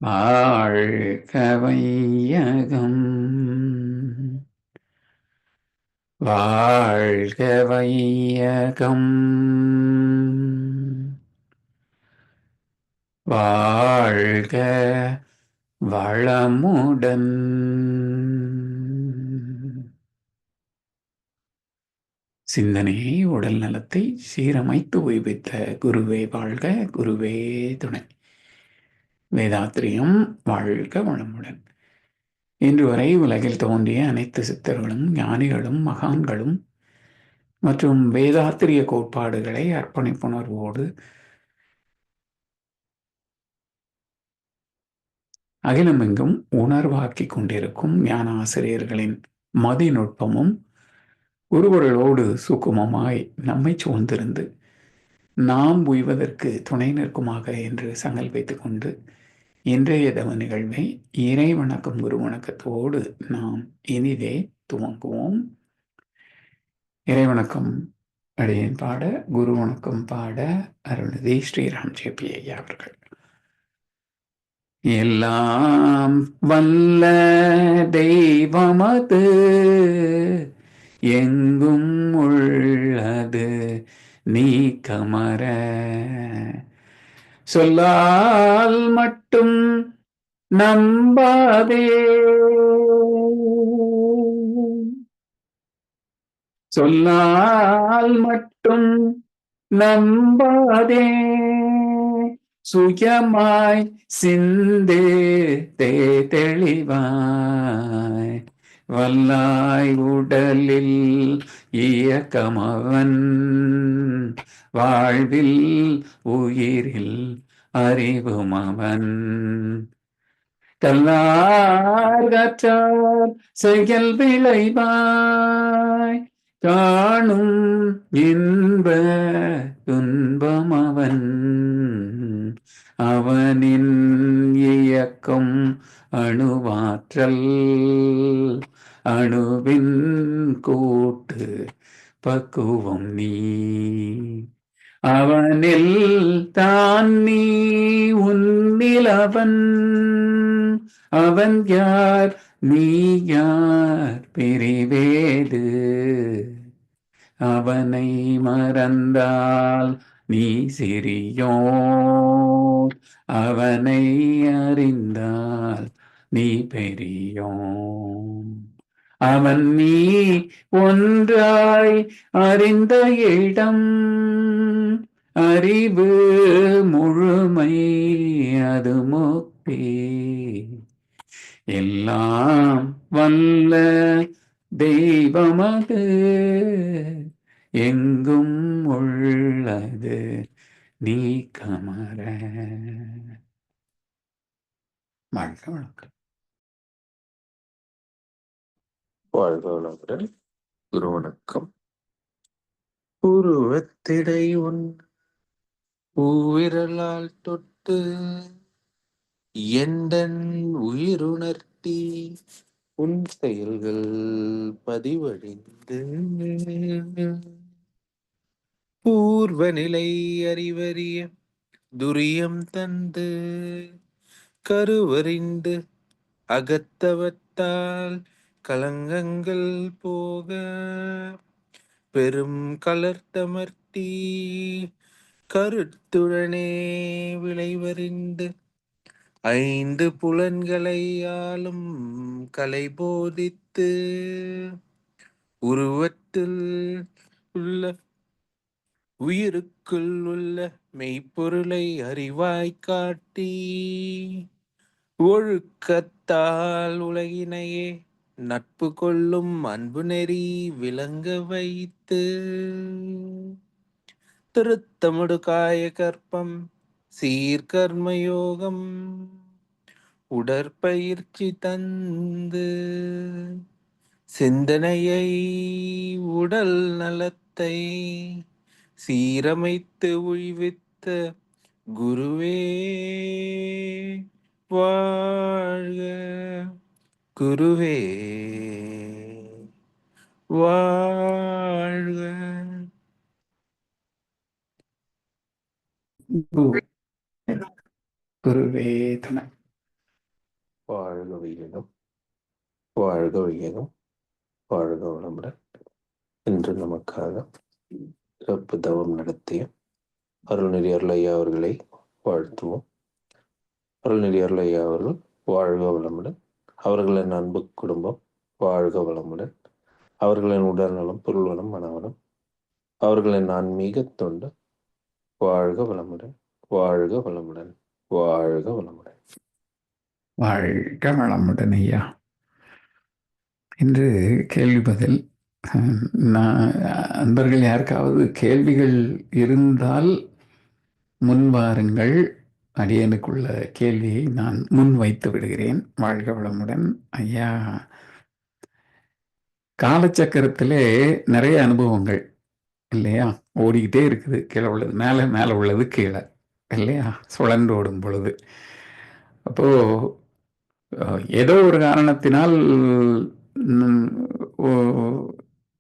வாழ்க வையகம் வாழ்க வையகம் வாழ்க வளமுடன் சிந்தனையை உடல் நலத்தை சீரமைத்து உய்வித்த குருவே வாழ்க, குருவே துணை. வேதாத்திரியம் வாழ்க வளமுடன். இன்று வரை உலகில் தோன்றிய அனைத்து சித்தர்களும் ஞானிகளும் மகான்களும் மற்றும் வேதாத்திரிய கோட்பாடுகளை அர்ப்பணிப்புணர்வோடு அகிலமெங்கும் உணர்வாக்கிக் கொண்டிருக்கும் ஞான ஆசிரியர்களின் மதிநுட்பமும் குருவர்களோடு சுக்குமமாய் நம்மை சூழ்ந்திருந்து நாம் உய்வதற்கு துணை நிற்குமாக என்று சங்கல் வைத்துக் கொண்டு இன்றைய தவ நிகழ்வை இறை வணக்கம் குரு வணக்கத்தோடு நாம் இனிதே துவங்குவோம். இறை வணக்கம் அடியேன் பாட, குரு வணக்கம் பாட அருள்நிதி ஸ்ரீராம் ஜேபி ஐயா அவர்கள். எல்லாம் வல்ல தெய்வமது எங்கும் உள்ளது நீக்கமற சொல்லால் மட்டும் நம்பாதே, சொல்லால் மட்டும் நம்பாதே, சுயமாய் சிந்தே தெளிவாய் வல்லாய் உடலில் இயக்கமவன் வாழ்வில் உயிரில் அறிவுமவன் கல்லார் செயல் விளைவாய் காணும் இன்ப துன்பமவன் அவனின் இயக்கம் அணுவாற்றல் அணுவின் கூட்டு பக்குவம் நீ அவனில் தான் நீ உன்னில் அவன் அவன் யார் நீ யார் பிரிவேது அவனை மறந்தால் நீ சிறியோன் அவனை அறிந்தால் நீ பெரியோன் அவன் நீ ஒன்றாய் அறிந்த இடம் அறிவு முழுமை அது முக்தி எல்லாம் வல்ல தெய்வமது எங்கும் உள்ளது நீக்கமற. வாழ்க வணக்கம். வாழ்க வளமுடன். குரு வணக்கம். உருவத்திடை உன் பூவிரலால் தொட்டு எந்தன் உயிருணர்த்தி உன் செயல்கள் பதிவழிந்து பூர்வ நிலை அறிவறிய துரியம் தந்து கருவறிந்து அகத்தவத்தால் கலங்கங்கள் போக பெரும் கலர்த்தமர்த்தி கருத்துடனே விளைவறிந்து ஐந்து புலன்களை ஆளும் கலை போதித்து உருவத்தில் உள்ள உயிருக்குள் உள்ள மெய்ப்பொருளை அறிவாய் காட்டி ஒழுக்கத்தால் உலகினையே நட்பு கொள்ளும் அன்பு நெறி விளங்க வைத்து திருத்தமுடு காய கற்பம் சீர்கர்மயோகம் உடற்பயிற்சி தந்து சிந்தனையை உடல் நலத்தை சீரமைத்து உய்வித்த குருவே வாழ்க, குருவே வாழ்க. குருவே துணை. வாழ்க வையகம், வாழ்க வையகம், வாழ்க வளமுடன். இன்று நமக்காக சிறப்பு தவம் நடத்திய அருள்நெறி அருளையா அவர்களை வாழ்த்துவோம். அருள்நெறி அருளையா அவர்கள் வாழ்க வளமுடன். அவர்களின் அன்பு குடும்பம் வாழ்க வளமுடன். அவர்களின் உடல்நலம், பொருள்வளம், மனவளம், அவர்களின் ஆன்மீக தொண்டு வாழ்க வளமுடன், வாழ்க வளமுடன், வாழ்க வளமுடன். வாழ்க வளமுடன் ஐயா. இன்று கேள்வி பதில். நான் அன்பர்கள் யாருக்காவது கேள்விகள் இருந்தால் முன்வாருங்கள். அடியனுக்குள்ள கேள்வியை நான் முன் வைத்து விடுகிறேன். வாழ்க வளமுடன் ஐயா. காலச்சக்கரத்திலே நிறைய அனுபவங்கள் இல்லையா? ஓடிக்கிட்டே இருக்குது. கீழே உள்ளது மேலே, மேலே உள்ளது கீழே இல்லையா? சுழன்று ஓடும் பொழுது அப்போ ஏதோ ஒரு காரணத்தினால்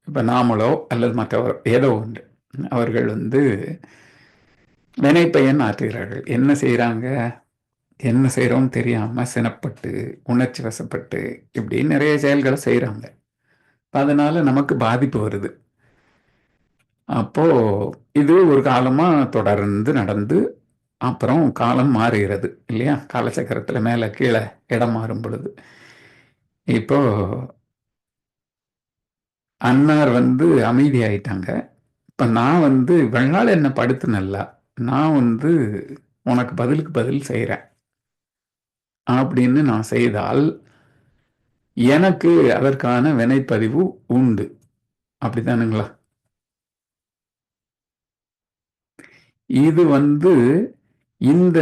இப்போ நாமளோ அல்லது மற்றவர் ஏதோ ஒன்று அவர்கள் வினைப்பயன் ஆற்றுகிறார்கள். என்ன செய்கிறாங்க? என்ன செய்கிறோன்னு தெரியாமல் சினப்பட்டு உணர்ச்சி வசப்பட்டு இப்படி நிறைய செயல்களை செய்கிறாங்க. அதனால நமக்கு பாதிப்பு வருது. அப்போ இது ஒரு காலமாக தொடர்ந்து நடந்து அப்புறம் காலம் மாறுகிறது இல்லையா? காலச்சக்கரத்தில் மேலே கீழே இடம் மாறும் பொழுது இப்போ அன்னார் அமைதியாயிட்டாங்க. இப்போ நான் வெள்ளால் என்ன படுத்துனல்ல, நான் உனக்கு பதிலுக்கு பதில் செய்கிறேன் அப்படின்னு நான் செய்தால் எனக்கு அதற்கான வினைப்பதிவு உண்டு. அப்படித்தானுங்களா? இது இந்த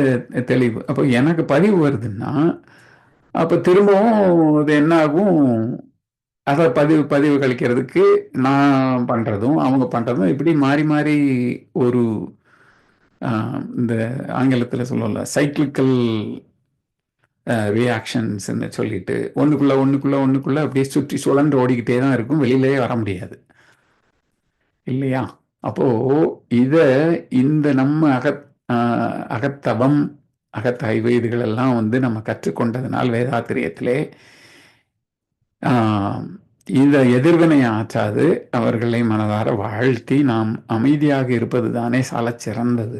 தெளிவு. அப்போ எனக்கு பதிவு வருதுன்னா அப்போ திரும்பவும் இது என்ன ஆகும்? அதை பதிவு கழிக்கிறதுக்கு நான் பண்ணுறதும் அவங்க பண்ணுறதும் இப்படி மாறி மாறி ஒரு இந்த ஆங்கிலத்தில் சொல்லல சைக்கிளிக்கல் ரியாக்ஷன்ஸ்ன்னு சொல்லிட்டு ஒன்றுக்குள்ள அப்படியே சுற்றி சுழன்று ஓடிக்கிட்டே தான் இருக்கும். வெளியிலே வர முடியாது இல்லையா? அப்போது இந்த நம்ம அகத்தவம் அகத்தாய்வு இதுகளெல்லாம் நம்ம கற்றுக்கொண்டதுனால் வேதாத்திரியத்திலே இந்த எதிர்வினை ஆற்றாது அவர்களை மனதார வாழ்த்தி நாம் அமைதியாக இருப்பது தானே சாலச் சிறந்தது.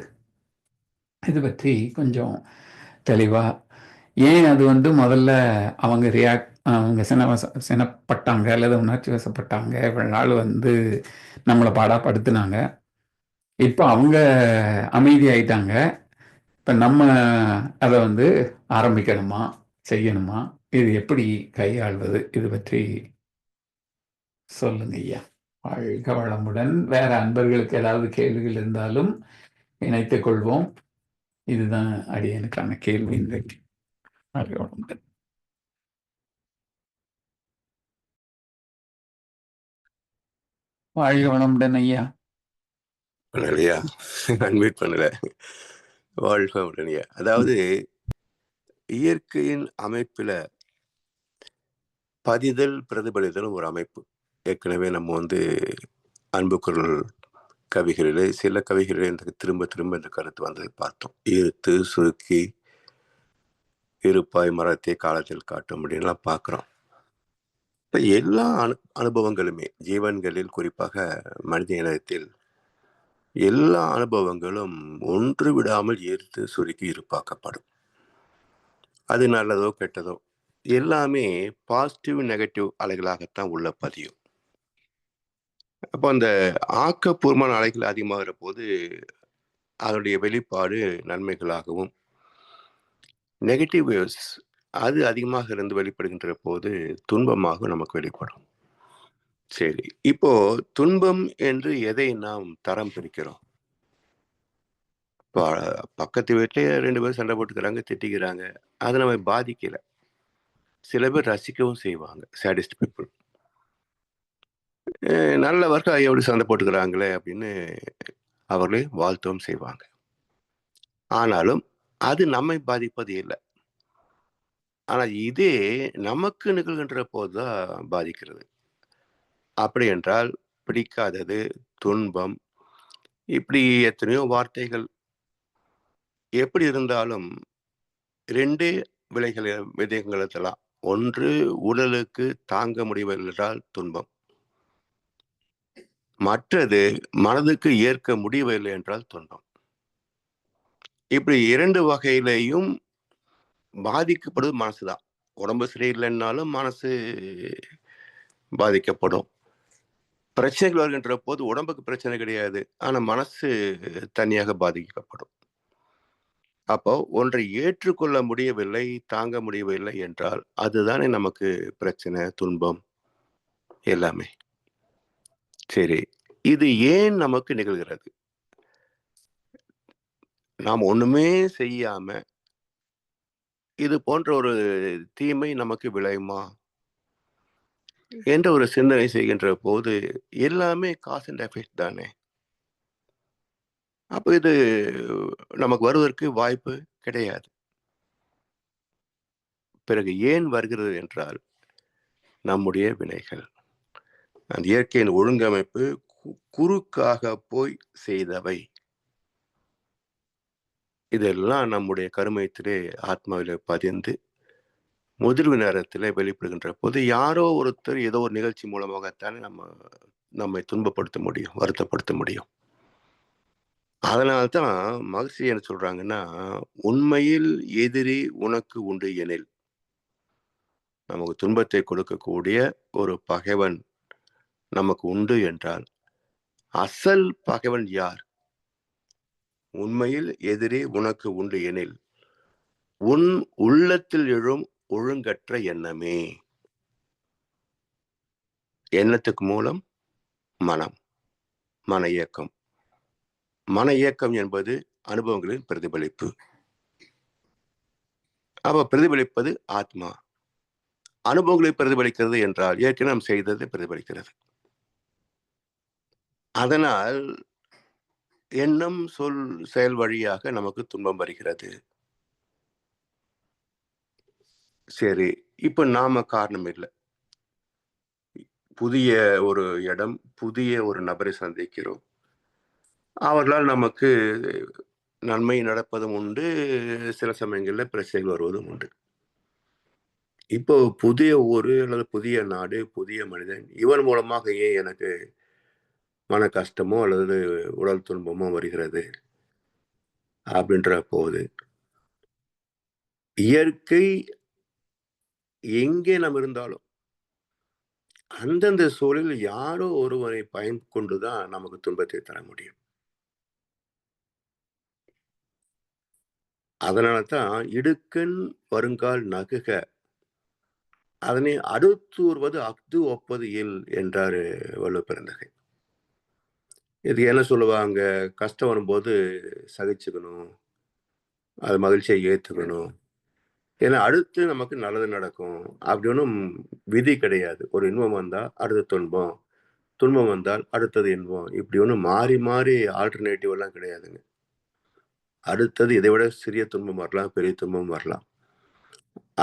இது பற்றி கொஞ்சம் தெளிவாக ஏன் அது முதல்ல அவங்க சினப்பட்டாங்க அல்லது உணர்ச்சி வசப்பட்டாங்க, இவ்வளவு நாள் நம்மளை பாடாப்படுத்தினாங்க. இப்போ அவங்க அமைதியாயிட்டாங்க. இப்போ நம்ம அதை ஆரம்பிக்கணுமா செய்யணுமா? இது எப்படி கையாள்வது? இது பற்றி சொல்லுங்க ஐயா. வாழ்க வளமுடன். வேற அன்பர்களுக்கு ஏதாவது கேள்விகள் இருந்தாலும் இணைத்துக் கொள்வோம். இதுதான் அடியனுக்கான கேள்வி இன்றைக்கு. வாழ்க வளமுடன். வாழ்க வளமுடன் ஐயா. பண்ணலையா? அன்மியூட் பண்ணல. வாழ்க உடனே. அதாவது இயற்கையின் அமைப்புல பதிதல் பிரதிபலிதல் ஒரு அமைப்பு. ஏற்கனவே நம்ம அன்பு குரல் கவிகளிலே சில கவிகளிலே திரும்ப திரும்ப இந்த கருத்து வந்ததை பார்த்தோம். ஈர்த்து சுருக்கி இருப்பாய் மரத்தை காலத்தில் காட்டும் அப்படின்லாம் பார்க்குறோம். இப்போ எல்லா அனுபவங்களுமே ஜீவன்களில் குறிப்பாக மனித இனத்தில் எல்லா அனுபவங்களும் ஒன்று விடாமல் ஈர்த்து சுருக்கி இருப்பாக்கப்படும். அது நல்லதோ கெட்டதோ எல்லாமே பாசிட்டிவ் நெகட்டிவ் அலைகளாகத்தான் உள்ள பதியும். அப்போ அந்த ஆக்கப்பூர்வமான அலைகள் அதிகமாகிற போது அதனுடைய வெளிப்பாடு நன்மைகளாகவும், நெகட்டிவ் வேவ்ஸ் அது அதிகமாக இருந்து வெளிப்படுகின்ற போது துன்பமாக நமக்கு வெளிப்படும். சரி, இப்போ துன்பம் என்று எதை நாம் தரம் பிரிக்கிறோம்? இப்போ பக்கத்து வீட்டிலே 2 பேரும் சண்டை போட்டுக்கிறாங்க, திட்டிக்கிறாங்க, அது நம்ம பாதிக்கல. சில பேர் ரசிக்கவும் செய்வாங்க, சேடிஸ்ட் பீப்புள். நல்ல வர்க்கம் எப்படி சண்டை போட்டுக்கிறாங்களே அப்படின்னு அவர்களே வாழ்த்தவும் செய்வாங்க. ஆனாலும் அது நம்மை பாதிப்பது இல்லை. ஆனால் இதே நமக்கு நிகழ்கின்ற போதுதான் பாதிக்கிறது. அப்படி என்றால் பிடிக்காதது, துன்பம், இப்படி எத்தனையோ வார்த்தைகள் எப்படி இருந்தாலும் 2 விதயங்கள் எல்லாம். ஒன்று, உடலுக்கு தாங்க முடியவில்லை என்றால் துன்பம். மற்றது, மனதுக்கு ஏற்க முடியவில்லை என்றால் துன்பம். இப்படி 2 வகையிலையும் பாதிக்கப்படுவது மனசுதான். உடம்பு சரியில்லைன்னாலும் மனசு பாதிக்கப்படும். பிரச்சனைகள் வருகின்ற போது உடம்புக்கு பிரச்சனை கிடையாது, ஆனா மனசு தனியாக பாதிக்கப்படும். அப்போ ஒன்றை ஏற்றுக்கொள்ள முடியவில்லை, தாங்க முடியவில்லை என்றால் அதுதானே நமக்கு பிரச்சனை, துன்பம் எல்லாமே. சரி, இது ஏன் நமக்கு நிகழ்கிறது? நாம் ஒண்ணுமே செய்யாம இது போன்ற ஒரு தீமை நமக்கு விளையுமா என்ற ஒரு சிந்தனை செய்கின்ற போது எல்லாமே காஸ் அண்ட் எஃபெக்ட் தானே. அப்ப இது நமக்கு வருவதற்கு வாய்ப்பு கிடையாது. பிறகு ஏன் வருகிறது என்றால் நம்முடைய வினைகள். அந்த இயற்கையின் ஒழுங்கமைப்பு குறுக்காக போய் செய்தவை. இதெல்லாம் நம்முடைய கருமையத்திலே ஆத்மாவிலே பதிந்து முதிர்வு நேரத்திலே வெளிப்படுகின்ற போது யாரோ ஒருத்தர் ஏதோ ஒரு நிகழ்ச்சி மூலமாகத்தானே நம்மை துன்பப்படுத்த முடியும், வருத்தப்படுத்த முடியும். அதனால்தான் மகர்ஷி என்ன சொல்றாங்கன்னா, உண்மையில் எதிரி உனக்கு உண்டு எனில், நமக்கு துன்பத்தை கொடுக்கக்கூடிய ஒரு பகைவன் நமக்கு உண்டு என்றால் அசல் பகைவன் யார்? உண்மையில் எதிரி உனக்கு உண்டு எனில் உன் உள்ளத்தில் எழும் ஒழுங்கற்ற எண்ணமே. எண்ணத்துக்கு மூலம் மனம், மன இயக்கம். மன இயக்கம் என்பது அனுபவங்களின் பிரதிபலிப்பு. அப்ப பிரதிபலிப்பது ஆத்மா. அனுபவங்களை பிரதிபலிக்கிறது என்றால் ஏற்கனவே நாம் செய்தது பிரதிபலிக்கிறது. அதனால் எண்ணம், சொல், செயல் வழியாக நமக்கு துன்பம் வருகிறது. சரி, இப்ப நாம காரணம் இல்லை. புதிய ஒரு இடம், புதிய ஒரு நபரை சந்திக்கிறோம். அவர்களால் நமக்கு நன்மை நடப்பதும் உண்டு, சில சமயங்களில் பிரச்சனைகள் வருவதும் உண்டு. இப்போ புதிய ஊரு அல்லது புதிய நாடு, புதிய மனிதன், இவன் மூலமாக ஏன் எனக்கு மன கஷ்டமோ அல்லது உடல் துன்பமோ வருகிறது அப்படின்ற போது, இயற்கை எங்கே நாம் இருந்தாலும் அந்தந்த சூழலில் யாரோ ஒருவரை பயன் கொண்டுதான் நமக்கு துன்பத்தை தர முடியும். அதனால்தான் இடுக்கண் வருங்கால் நகுக, அதனை அடுத்தூர்வது அஃது ஒப்பது இல் என்றாரு வள்ளுவப்பெருந்தகை. இது என்ன சொல்லுவாங்க? கஷ்டம் வரும்போது சகிச்சுக்கணும், அது மகிழ்ச்சியை ஏற்றுக்கணும், ஏன்னா அடுத்து நமக்கு நல்லது நடக்கும். அப்படி ஒன்றும் விதி கிடையாது. ஒரு இன்பம் வந்தால் அடுத்த துன்பம், துன்பம் வந்தால் அடுத்தது இன்பம், இப்படி ஒன்றும் மாறி மாறி ஆல்டர்னேட்டிவ் எல்லாம் கிடையாதுங்க. அடுத்தது இதை விட சிறிய துன்பம் வரலாம், பெரிய துன்பம் வரலாம்.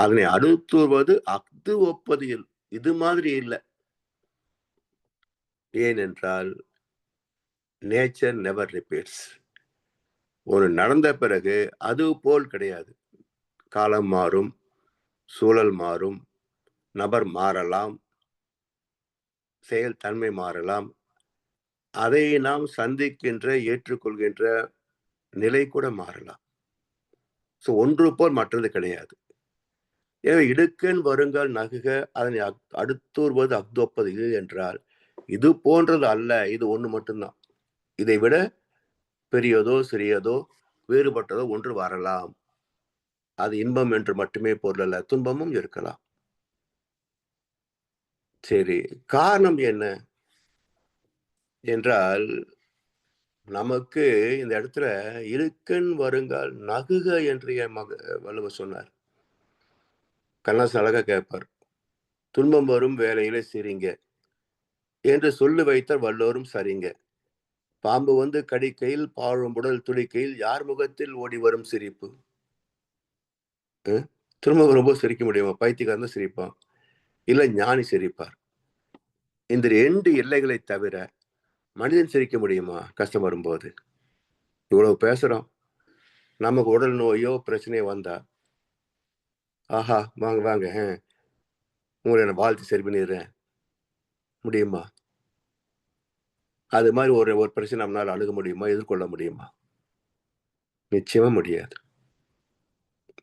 அதனை அடுத்துவது அஃது ஒப்பது இல், இது மாதிரி இல்லை. ஏனென்றால் நேச்சர் நெவர் ரிப்பீட்ஸ். ஒரு நடந்த பிறகு அது போல் கிடையாது. காலம் மாறும், சூழல் மாறும், நபர் மாறலாம், செயல் தன்மை மாறலாம். அதை நாம் சந்திக்கின்ற, ஏற்றுக்கொள்கின்ற நிலை கூட மாறலாம். ஸோ ஒன்று போல் மற்றது கிடையாது. எனவே இடுக்கண் வருங்கால் நகுக, அதனை அடுத்தூர்வது அஃதொப்பது இது என்றால் இது போன்றது அல்ல, இது ஒன்று மட்டும்தான். இதை விட பெரியதோ சிறியதோ வேறுபட்டதோ ஒன்று வரலாம். அது இன்பம் என்று மட்டுமே பொருள் அல்ல, துன்பமும் இருக்கலாம். சரி, காரணம் என்ன என்றால், நமக்கு இந்த இடத்துல இடுக்கண் வருங்கால் நகுக என்று வள்ளுவர் சொன்னார். கண்ணாசன் அழகா கேட்பார், துன்பம் வரும் வேலையில சிரிங்க என்று சொல்லி வைத்தார் வள்ளுவரும் சரிங்க. பாம்பு வந்து கடிக்கையில், பாழும்புடல் துடிக்கையில் யார் முகத்தில் ஓடி வரும் சிரிப்பு? துன்பம் வரும்போது சிரிக்க முடியுமா? பைத்தியக்காரன் தான் சிரிப்பான், இல்ல ஞானி சிரிப்பார். இந்த 2 எல்லைகளை தவிர மனிதன் சிரிக்க முடியுமா கஷ்டம் வரும்போது? இவ்வளவு பேசுறோம், நமக்கு உடல் நோயோ பிரச்சனையோ வந்தா ஆஹா வாங்க வாங்க உங்களை நான் வாழ்த்து சரி பண்ணிடுறேன், முடியுமா? அது மாதிரி ஒரு பிரச்சனை நம்மளால அணுக முடியுமா, எதிர்கொள்ள முடியுமா? நிச்சயமா முடியாது.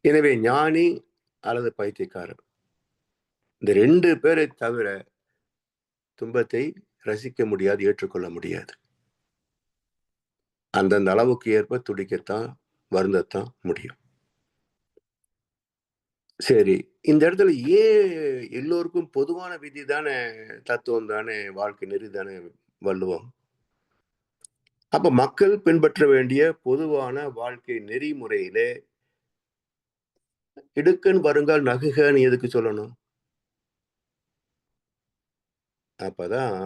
எனவே ஞானி அல்லது பைத்தியக்காரர், இந்த 2 பேரை தவிர துன்பத்தை ரசிக்க முடியாது, ஏற்றுக்கொள்ள முடியாது. அந்தந்த அளவுக்கு ஏற்ப துடிக்கத்தான், வருந்தத்தான் முடியும். சரி, இந்த இடத்துல ஏன் எல்லோருக்கும் பொதுவான விதி தானே, தத்துவம் தானே, வாழ்க்கை நெறி தானே வள்ளுவம். அப்ப மக்கள் பின்பற்ற வேண்டிய பொதுவான வாழ்க்கை நெறிமுறையிலே இடுக்கண் வருங்கால் நகுகன்னு எதுக்கு சொல்லணும்? அப்பதான்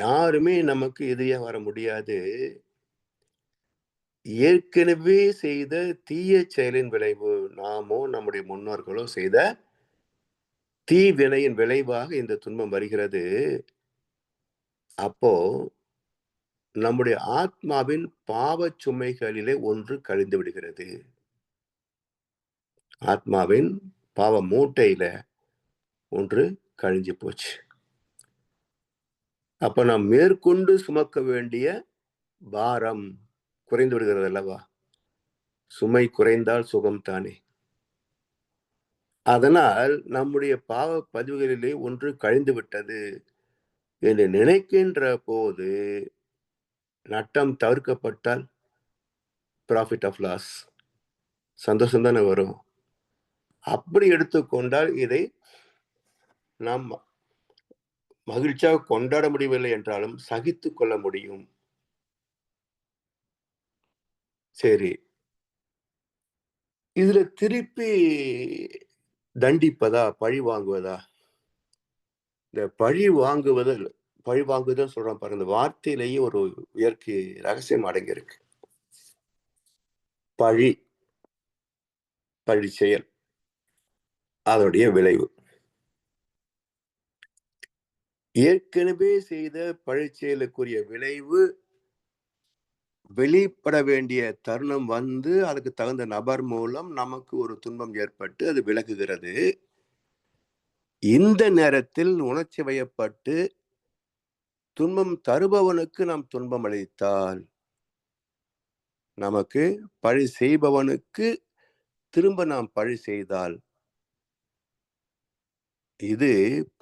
யாருமே நமக்கு எதிரியா வர முடியாது. ஏற்கனவே செய்த தீய செயலின் விளைவு, நாமோ நம்முடைய முன்னோர்களோ செய்த தீவினையின் விளைவாக இந்த துன்பம் வருகிறது. அப்போ நம்முடைய ஆத்மாவின் பாவச் சுமைகளிலே ஒன்று கழிந்து விடுகிறது. ஆத்மாவின் பாவ மூட்டையில ஒன்று கழிஞ்சு போச்சு. அப்ப நாம் மேற்கொண்டு சுமக்க வேண்டிய பாரம் குறைந்து விடுகிறது அல்லவா? சுமை குறைந்தால் சுகம் தானே. அதனால் நம்முடைய பாவ பதிவுகளிலே ஒன்று கழிந்து விட்டது என்று நினைக்கின்ற போது நட்டம் தவிர்க்கப்பட்டால் ப்ராஃபிட் ஆஃப் லாஸ், சந்தோஷம் தானே வரும். அப்படி எடுத்துக்கொண்டால் இதை நாம் மகிழ்ச்சியாக கொண்டாட முடியவில்லை என்றாலும் சகித்துக் கொள்ள முடியும். சரி, இதுல திருப்பி தண்டிப்பதா, பழி வாங்குவதா? இந்த பழி வாங்குதல் சொல்றான் பாருங்க, இந்த வார்த்தையிலேயே ஒரு இயற்கை ரகசியம் அடங்கி இருக்கு. பழி செயல், அதனுடைய விளைவு. ஏற்கனவே செய்த பழி செயலுக்குரிய விளைவு வெளிப்பட வேண்டிய தருணம் வந்து அதுக்கு தகுந்த நபர் மூலம் நமக்கு ஒரு துன்பம் ஏற்பட்டு அது விலகுகிறது. இந்த நேரத்தில் உணர்ச்சி வயப்பட்டு துன்பம் தருபவனுக்கு நாம் துன்பம் அளித்தால், நமக்கு பழி செய்பவனுக்கு திரும்ப நாம் பழி செய்தால், இது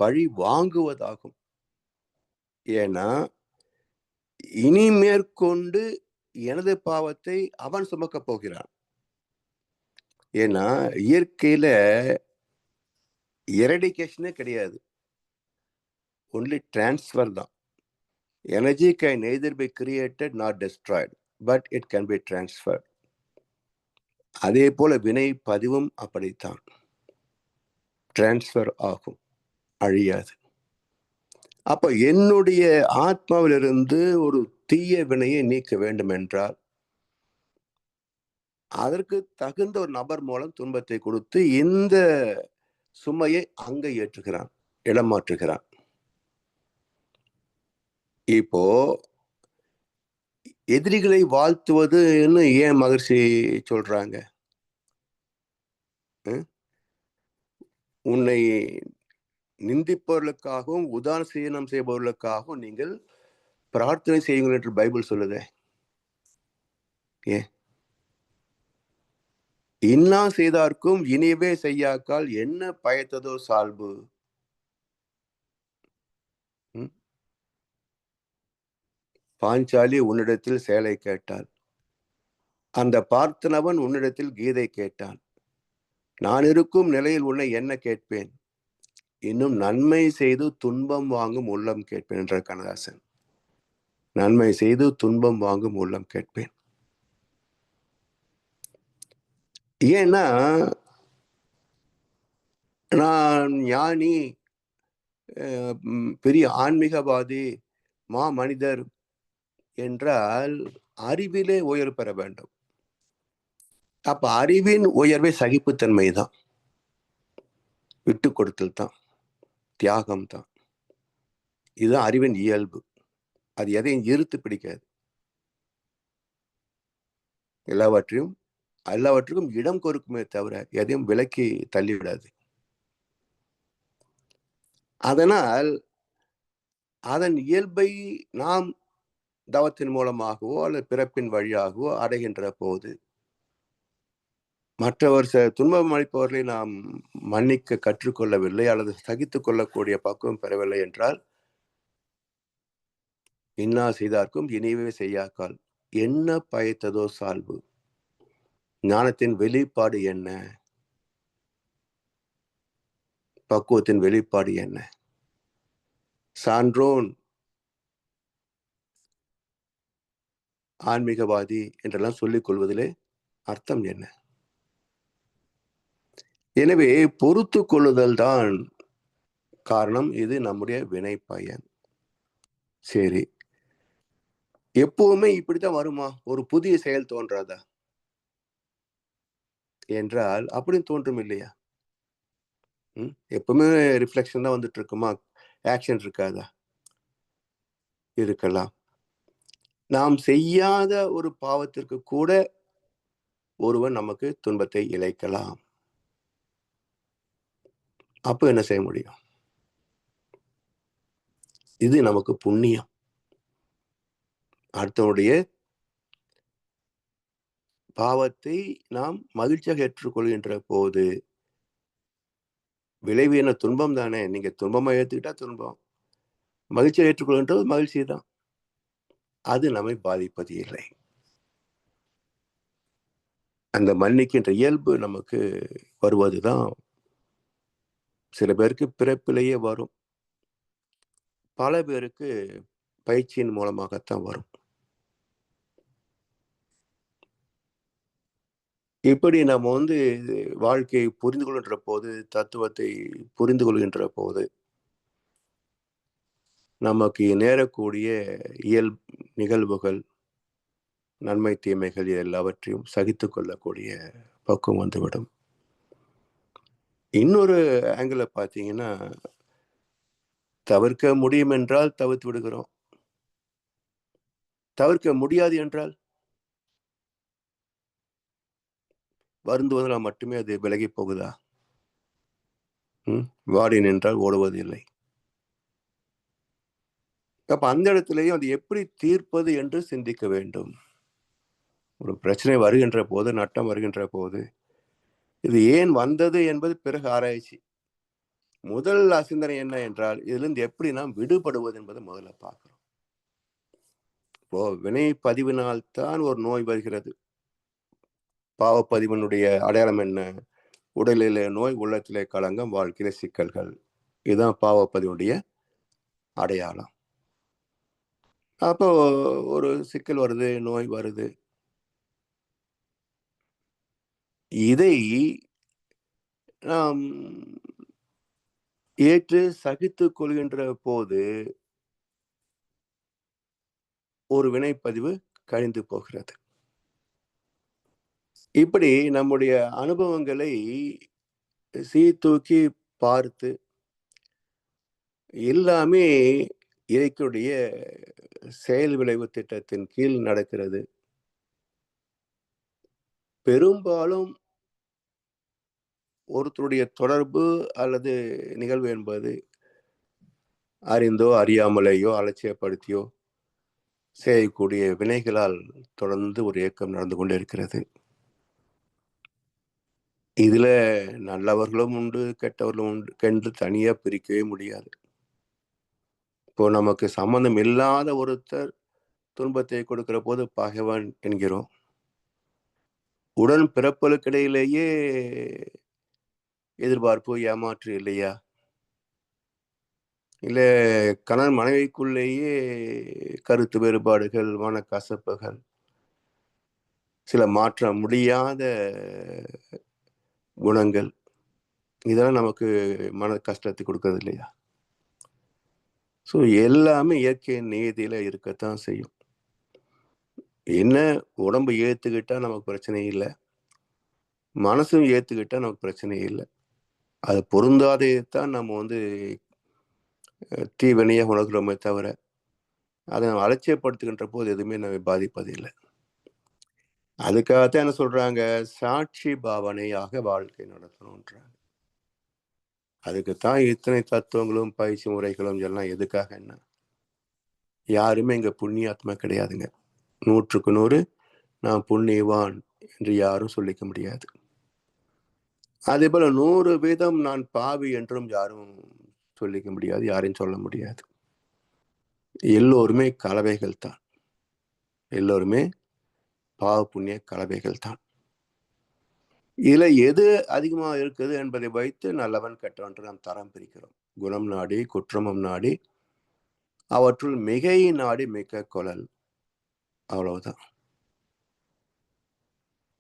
பழி வாங்குவதாகும். ஏன்னா இனி மேற்கொண்டு எனது பாவத்தை அவன் சுமக்கப் போகிறான். ஏன்னா இயற்கையில எரடிகேஷனே கிடையாது, ஒன்லி டிரான்ஸ்ஃபர் தான். Energy can neither be created nor destroyed, but it can be transferred. அதே போல வினை பதிவும் அப்படித்தான், டிரான்ஸ்ஃபர் ஆகும், அழியாது. அப்ப என்னுடைய ஆத்மாவிலிருந்து ஒரு தீய வினையை நீக்க வேண்டும் என்றால் அதற்கு தகுந்த ஒரு நபர் மூலம் துன்பத்தை கொடுத்து இந்த சுமையை அங்க ஏற்றுகிறான், இடமாற்றுகிறான். இப்போ எதிரிகளை வாழ்த்துவதுன்னு ஏன் மகிழ்ச்சி சொல்றாங்க? உன்னை நிந்திப்பவர்களுக்காகவும் உதாசீனம் செய்பவர்களுக்காகவும் நீங்கள் பிரார்த்தனை செய்யுங்கள் என்று பைபிள் சொல்லுது. ஏன்? இன்னா செய்தார்க்கும் இனிவே செய்யாக்கால் என்ன பயத்ததோ சால்பு. பாஞ்சாலி உன்னிடத்தில் சேலை கேட்டாள், அந்த பார்த்தனவன் உன்னிடத்தில் கீதை கேட்டான். நான் இருக்கும் நிலையில் உன்னை என்ன கேட்பேன், இன்னும் நன்மை செய்து துன்பம் வாங்கும் உள்ளம் கேட்பேன் என்றார் கண்ணதாசன். நன்மை செய்து துன்பம் வாங்கும் உள்ளம் கேட்பேன். ஏன்னா நான் ஞானி, பெரிய ஆன்மீகவாதி, மா மனிதர் என்றால் அறிவிலே உயர்வு பெற வேண்டும். அப்ப அறிவின் உயர்வை சகிப்புத்தன்மை தான், விட்டு கொடுத்தல் தான், தியாகம் தான். இதுதான் அறிவின் இயல்பு. அது எதையும் இருத்து பிடிக்காது, எல்லாவற்றையும் எல்லாவற்றுக்கும் இடம் கொடுக்குமே தவிர எதையும் விலக்கி தள்ளிவிடாது. அதனால் அதன் இயல்பை நாம் தவத்தின் மூலமாகவோ அல்லது பிறப்பின் வழியாகவோ அடைகின்ற போது மற்றவர் துன்பம் அளிப்பவர்களை நாம் மன்னிக்க கற்றுக்கொள்ளவில்லை அல்லது சகித்துக் கொள்ளக்கூடிய பக்குவம் பெறவில்லை என்றால் இன்னா செய்தார்க்கும் இனிவே செய்யாக்கால் என்ன பயத்ததோ சால்பு. ஞானத்தின் வெளிப்பாடு என்ன? பக்குவத்தின் வெளிப்பாடு என்ன? சான்றோன், ஆன்மீகவாதி என்றெல்லாம் சொல்லிக் கொள்வதிலே அர்த்தம் என்ன? எனவே பொறுத்து கொள்ளுதல் தான் காரணம். இது நம்முடைய வினை பயன். சரி, எப்பவுமே இப்படித்தான் வருமா? ஒரு புதிய செயல் தோன்றாதா என்றால் அப்படின்னு தோன்றும் இல்லையா? எப்பவுமே ரிஃப்ளெக்ஷன் தான் வந்துட்டு இருக்குமா? ஆக்ஷன் இருக்காதா? இருக்கலாம். நாம் செய்யாத ஒரு பாவத்திற்கு கூட ஒருவன் நமக்கு துன்பத்தை இழைக்கலாம். அப்ப என்ன செய்ய முடியும்? இது நமக்கு புண்ணியம். அடுத்தவனுடைய பாவத்தை நாம் மகிழ்ச்சியாக ஏற்றுக்கொள்கின்ற போது விளைவு என்ன? துன்பம் தானே. நீங்க துன்பமா ஏற்றுக்கிட்டா துன்பம், மகிழ்ச்சியாக ஏற்றுக்கொள்கின்றது மகிழ்ச்சி தான். அது நம்மை பாதிப்பது இல்லை. அந்த மன்னிக்கின்ற இயல்பு நமக்கு வருவதுதான் சில பேருக்கு பிறப்பிலேயே வரும், பல பேருக்கு பயிற்சியின் மூலமாகத்தான் வரும். இப்படி நம்ம வாழ்க்கையை புரிந்து கொள்கின்ற போது, தத்துவத்தை புரிந்து கொள்கின்ற போது நமக்கு நேரக்கூடிய நிகழ்வுகள், நன்மை தீமைகள் எல்லாவற்றையும் சகித்து கொள்ளக்கூடிய பக்குவம் வந்துவிடும். இன்னொரு ஆங்கிள் பார்த்தீங்கன்னா, தவிர்க்க முடியும் என்றால் தவிர்த்து விடுகிறோம், தவிர்க்க முடியாது என்றால் வருந்துவதால் மட்டுமே அது விலகி போகுதா? வாடி நின்றால் ஓடுவது இல்லை. அப்ப அந்த இடத்திலேயும் அது எப்படி தீர்ப்பது என்று சிந்திக்க வேண்டும். ஒரு பிரச்சனை வருகின்ற போது, நட்டம் வருகின்ற போது, இது ஏன் வந்தது என்பது பிறகு ஆராய்ச்சி. முதல் சிந்தனை என்ன என்றால், இதிலிருந்து எப்படி நாம் விடுபடுவது என்பதை முதல்ல பார்க்கிறோம். இப்போ வினை பதிவினால் தான் ஒரு நோய் வருகிறது. பாவப்பதிவினுடைய அடையாளம் என்ன? உடலிலே நோய், உள்ளத்திலே களங்கம், வாழ்க்கையிலே சிக்கல்கள். இதுதான் பாவப்பதிவுடைய அடையாளம். அப்போ ஒரு சிக்கல் வருது, நோய் வருது. இதை நாம் ஏற்று சகித்துக் கொள்கின்ற போது ஒரு வினைப்பதிவு கழிந்து போகிறது. இப்படி நம்முடைய அனுபவங்களை சீர்தூக்கி பார்த்து எல்லாமே இயற்கையுடைய செயல் விளைவு திட்டத்தின் கீழ் நடக்கிறது. பெரும்பாலும் ஒருத்தருடைய தொடர்பு அல்லது நிகழ்வு என்பது அறிந்தோ அறியாமலேயோ அலட்சியப்படுத்தியோ செய்யக்கூடிய வினைகளால் தொடர்ந்து ஒரு இயக்கம் நடந்து கொண்டே இருக்கிறது. இதுல நல்லவர்களும் உண்டு, கெட்டவர்களும் உண்டு என்று தனியா பிரிக்கவே முடியாது. இப்போ நமக்கு சம்பந்தம் இல்லாத ஒருத்தர் துன்பத்தை கொடுக்கிற போது பகைவன் என்கிறோம். உடன் பிறப்புகளுக்கிடையிலேயே எதிர்பார்ப்பு, ஏமாற்று இல்லையா? இல்ல கணவன் மனைவிக்குள்ளேயே கருத்து வேறுபாடுகள், மனக்கசப்புகள், சில மாற்ற முடியாத குணங்கள், இதெல்லாம் நமக்கு மன கஷ்டத்தை கொடுக்கறது இல்லையா? ஸோ எல்லாமே இயற்கையின் நியதியில இருக்கத்தான் செய்யும். என்ன உடம்பு ஏத்துக்கிட்டா நமக்கு பிரச்சனை இல்லை, மனசும் ஏத்துக்கிட்டா நமக்கு பிரச்சனை இல்லை. அது பொருந்தாதைத்தான் நம்ம தீவினையாக உணர்கிறோமே தவிர அதை நம்ம அலட்சியப்படுத்துகின்ற போது எதுவுமே நம்ம பாதிப்பது இல்லை. அதுக்காகத்தான் என்ன சொல்றாங்க, சாட்சி பாவனையாக வாழ்க்கை நடத்தணும்ன்றாங்க. அதுக்குத்தான் இத்தனை தத்துவங்களும் பயிற்சி முறைகளும் எல்லாம் எதுக்காக என்ன, யாருமே இங்க புண்ணியாத்மா கிடையாதுங்க. 100க்கு 100 நான் புண்ணியவான் என்று யாரும் சொல்லிக்க முடியாது. அதே போல 100% நான் பாவி என்றும் யாரும் சொல்லிக்க முடியாது, யாரையும் சொல்ல முடியாது. எல்லோருமே கலவைகள் தான், எல்லோருமே பாவ புண்ணிய கலவைகள் தான். இதுல எது அதிகமா இருக்குது என்பதை வைத்து நல்லவன் கெட்டவன் நாம் தரம் பிரிக்கிறோம். குணம் நாடி குற்றமும் நாடி அவற்றுள் மிகை நாடி மிக்க கொளல், அவ்வளவுதான்.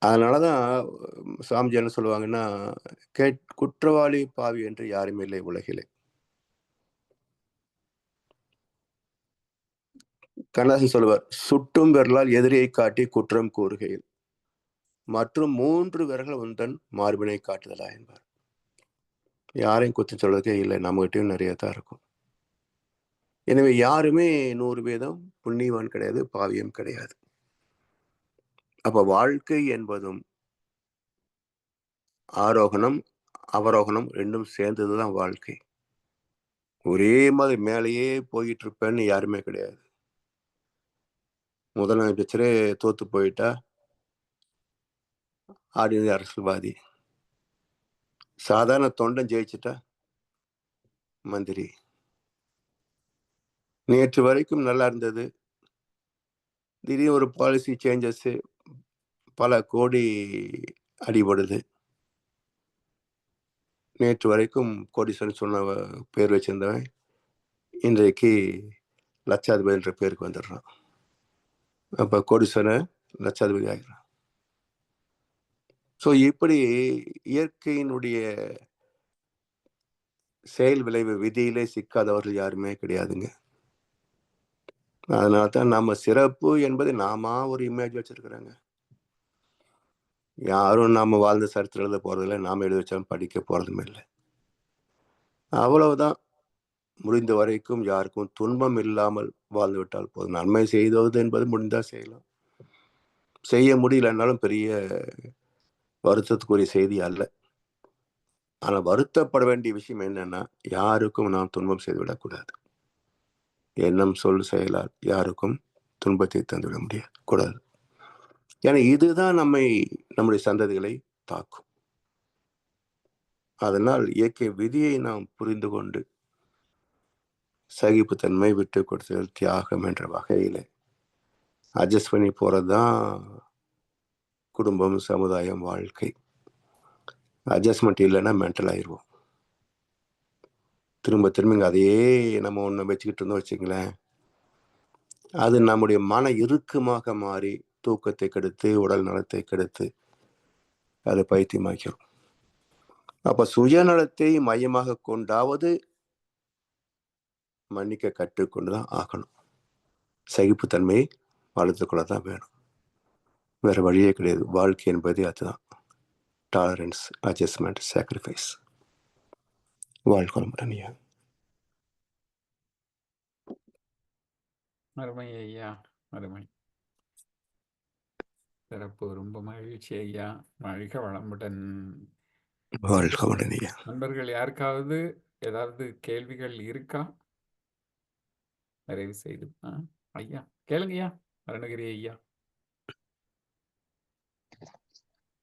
அதனாலதான் சாமிஜி என்ன சொல்லுவாங்கன்னா, குற்றவாளி பாவி என்று யாருமே இல்லை உலகிலே. கண்ணதாசன் சொல்லுவார், சுட்டும் விரலால் எதிரியை காட்டி குற்றம் கூறுகையில் மற்றும் 3 விரல்கள் உந்தன் மார்பினை காட்டுதலா என்பார். யாரையும் குற்றம் சொல்றதுக்கே இல்லை, நம்மகிட்டயும் நிறைய தான் இருக்கும். எனவே யாருமே 100% புண்ணியவான் கிடையாது, பாவியம் கிடையாது. அப்ப வாழ்க்கை என்பதும் ஆரோகணம் அவரோகணம் ரெண்டும் சேர்ந்ததுதான் வாழ்க்கை. ஒரே மாதிரி மேலேயே போயிட்டு இருப்பேன்னு யாருமே கிடையாது. முதலமைச்சரே தோத்து போயிட்டா ஆர்டினரி அரசியல்வாதி, சாதாரண தொண்டன் ஜெயிச்சுட்டா மந்திரி. நேற்று வரைக்கும் நல்லா இருந்தது, திடீர்னு ஒரு பாலிசி சேஞ்சஸ், பல கோடி அடிபடுது. நேற்று வரைக்கும் கோடீஸ்வரன் சொன்ன பேர் வச்சிருந்தவன் இன்றைக்கு லட்சாதிபதி என்ற பேருக்கு வந்துடுறான். அப்ப கோடீஸ்வரன் லட்சாதிபதி ஆகிறான். ஸோ இப்படி இயற்கையினுடைய செயல் விளைவு விதியிலே சிக்காதவர்கள் யாருமே கிடையாதுங்க. அதனால தான் நம்ம சிறப்பு என்பது நாம ஒரு இமேஜ் வச்சிருக்கிறோங்க. யாரும் நாம வாழ்ந்த சரித்திரம் எழுத போறதில்லை, நாம எழுத வச்சாலும் படிக்க போறதும் இல்லை. அவ்வளவுதான். முடிந்த வரைக்கும் யாருக்கும் துன்பம் இல்லாமல் வாழ்ந்து விட்டால் போதும். நன்மை செய்வது என்பது முடிந்தால் செய்யலாம், செய்ய முடியலன்னாலும் பெரிய வருத்தத்துக்குரிய செய்தி அல்ல. ஆனா வருத்தப்பட வேண்டிய விஷயம் என்னன்னா, யாருக்கும் நாம் துன்பம் செய்துவிடக்கூடாது. எண்ணம் சொல் செயலால் யாருக்கும் துன்பத்தை தந்துவிட முடியாது கூடாது. ஏன்னா இதுதான் நம்முடைய சந்ததிகளை தாக்கும். அதனால் இயற்கை விதியை நாம் புரிந்து கொண்டு சகிப்புத்தன்மை, விட்டு கொடுத்தல், தியாகம் என்ற வகையில அட்ஜஸ்ட் பண்ணி போறதுதான் குடும்பம், சமுதாயம், வாழ்க்கை. அட்ஜஸ்ட்மெண்ட் இல்லைன்னா மென்டல் ஆயிடுவோம். திரும்ப திரும்ப அதையே நம்ம ஒன்று வச்சுக்கிட்டு இருந்தோம் வச்சுங்களேன், அது நம்முடைய மன இறுக்கமாக மாறி தூக்கத்தை கெடுத்து உடல் நலத்தை கெடுத்து அது பைத்தியமாக்கிறோம். அப்ப சுயநலத்தை மையமாக கொண்டாவது மன்னிக்க கற்றுக்கொண்டுதான் ஆகணும். சகிப்புத்தன்மையை வளர்த்துக்கொள்ளதான் வேணும், வேற வழியே கிடையாது. வாழ்க்கை என்பது அதுதான், டாலரன்ஸ், அட்ஜஸ்ட்மெண்ட், சாக்ரிஃபைஸ். வாழ்க்கை ஐயா. அருமை ஐயா, அருமை, சிறப்பு, ரொம்ப மகிழ்ச்சி ஐயா. வாழ்க வளமுடன். வாழ்க்கை ஐயா. நண்பர்கள் யாருக்காவது ஏதாவது கேள்விகள் இருக்கா? நிறைவு செய்து ஐயா கேளுங்கய்யா. அருணகிரி ஐயா.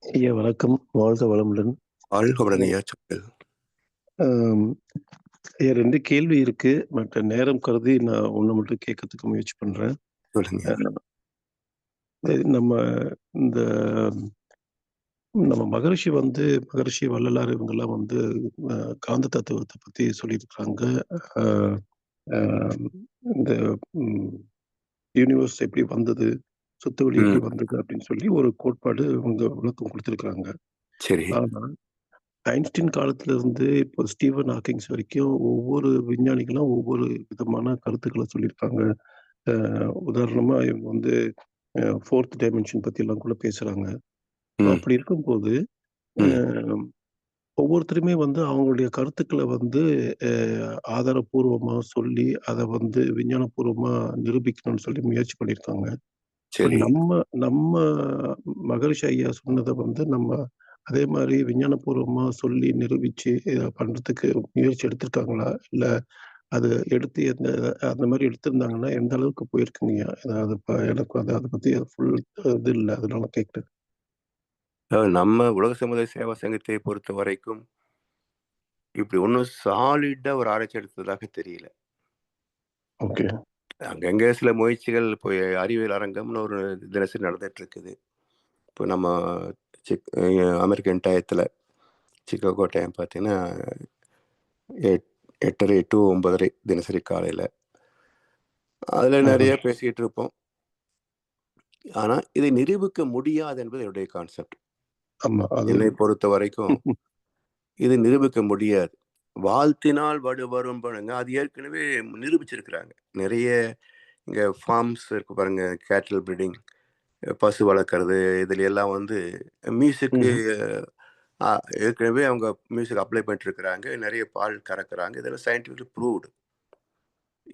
ஐயா வணக்கம், வாழ்க வளமுடன். வாழ்க்கை ஐயா. ஐயா 2 கேள்வி இருக்கு, மற்ற நேரம் கருதி நான் ஒண்ணு மட்டும் கேட்கறதுக்கு முயற்சி பண்றேன். நம்ம மகரிஷி வள்ளலார் இவங்கெல்லாம் காந்த தத்துவத்தை பத்தி சொல்லியிருக்காங்க. இந்த யூனிவர்ஸ் எப்படி வந்தது, சுத்தவெளி எப்படி வந்தது அப்படின்னு சொல்லி ஒரு கோட்பாடு அவங்க விளக்கம் கொடுத்திருக்காங்க. சரி. ஆனா ஐன்ஸ்டீன் காலத்துல இருந்து இப்போ ஸ்டீவன் ஹாக்கிங்ஸ் வரைக்கும் ஒவ்வொரு விஞ்ஞானிகளும் ஒவ்வொரு விதமான கருத்துக்களை சொல்லியிருக்காங்க. உதாரணமா இவங்க 4th டைமென்ஷன் பத்தி எல்லாம் கூட பேசுறாங்க. அப்படி இருக்கும்போது ஒவ்வொருத்தருமே அவங்களுடைய கருத்துக்களை ஆதாரபூர்வமா சொல்லி அதை விஞ்ஞானபூர்வமா நிரூபிக்கணும்னு சொல்லி முயற்சி பண்ணியிருக்காங்க. சரி நம்ம மகரிஷி ஐயா சொன்னதை வந்து நம்ம அதே மாதிரி விஞ்ஞானபூர்வமா சொல்லி நிரூபிச்சு இதை பண்றதுக்கு முயற்சி எடுத்திருக்காங்களா? இல்ல அது எடுத்து அந்த மாதிரி எடுத்திருந்தாங்கன்னா எந்த அளவுக்கு போயிருக்குங்கய்யா? அதாவது எனக்கு அதை பத்தி ஃபுல் இது இல்லை, அதனால கேட்குறேன். நம்ம உலக சமுதாய சேவா சங்கத்தை பொறுத்த வரைக்கும் இப்படி ஒன்றும் சாலிடா ஒரு ஆராய்ச்சி எடுத்ததாக தெரியல. ஓகே. அங்கங்கே சில முயற்சிகள் இப்போ அறிவியல் அரங்கம்னு ஒரு தினசரி நடந்துட்டு இருக்குது. இப்போ நம்ம அமெரிக்கன் டயத்தில் சிக்காகோ டைம் பார்த்தீங்கன்னா 8:30 to 9:30 தினசரி காலையில் அதில் நிறைய பேசிக்கிட்டு இருப்போம். ஆனால் இதை நிரூபிக்க முடியாது என்பது என்னுடைய கான்செப்ட். என்னை பொறுத்த வரைக்கும் இது நிரூபிக்க முடியாது. வாழ்த்தினால் வரும் பண்ணுங்க, அது ஏற்கனவே நிரூபிச்சிருக்கிறாங்க. நிறைய இங்கே ஃபார்ம்ஸ் இருக்கு பாருங்க, கேட்டில் ப்ரீடிங், பசு வளர்க்குறது, இதில் எல்லாம் வந்து மியூசிக்கு ஏற்கனவே அவங்க மியூசிக் அப்ளை பண்ணிட்டுருக்குறாங்க. நிறைய பால் கறக்குறாங்க. இதெல்லாம் சயின்டிஃபிக்லி ப்ரூவ்டு.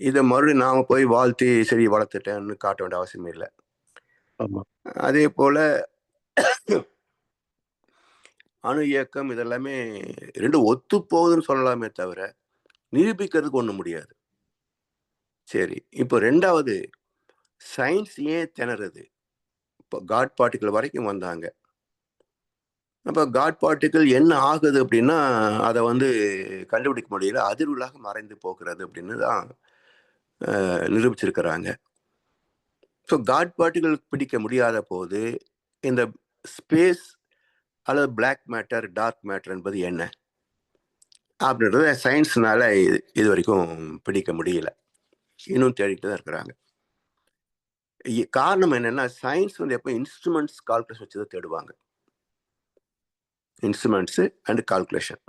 இதை மறுபடியும் நாம் போய் வாழ்த்தி சரி வளர்த்துட்டேன்னு காட்ட வேண்டிய அவசியம் இல்லை. அதே போல் அணு இயக்கம் இதெல்லாமே ரெண்டும் ஒத்து போகுதுன்னு சொல்லலாமே தவிர நிரூபிக்கிறதுக்கு ஒன்றும் முடியாது. சரி, இப்போ ரெண்டாவது, சயின்ஸ் ஏன் திணறுது? இப்போ காட் பார்ட்டிக்கிள் வரைக்கும் வந்தாங்க. அப்போ காட் பார்ட்டிக்கிள் என்ன ஆகுது அப்படின்னா அதை வந்து கண்டுபிடிக்க முடியல, அதிர்வுகளாக மறைந்து போகிறது அப்படின்னு தான் நிரூபிச்சிருக்கிறாங்க. ஸோ காட் பார்ட்டிக்கிள் பிடிக்க முடியாத போது இந்த ஸ்பேஸ் அல்லது பிளாக் மேட்டர், டார்க் மேட்டர் என்பது என்ன அப்படின்றத சயின்ஸ்னால இது வரைக்கும் பிடிக்க முடியல. இன்னும் தேடிட்டு தான் இருக்கிறாங்க. காரணம் என்னன்னா, சயின்ஸ் வந்து எப்போ இன்ஸ்ட்ருமெண்ட்ஸ், கால்குலேஷன் வச்சு தான் தேடுவாங்க. இன்ஸ்ட்ருமெண்ட்ஸு அண்ட் கால்குலேஷன்,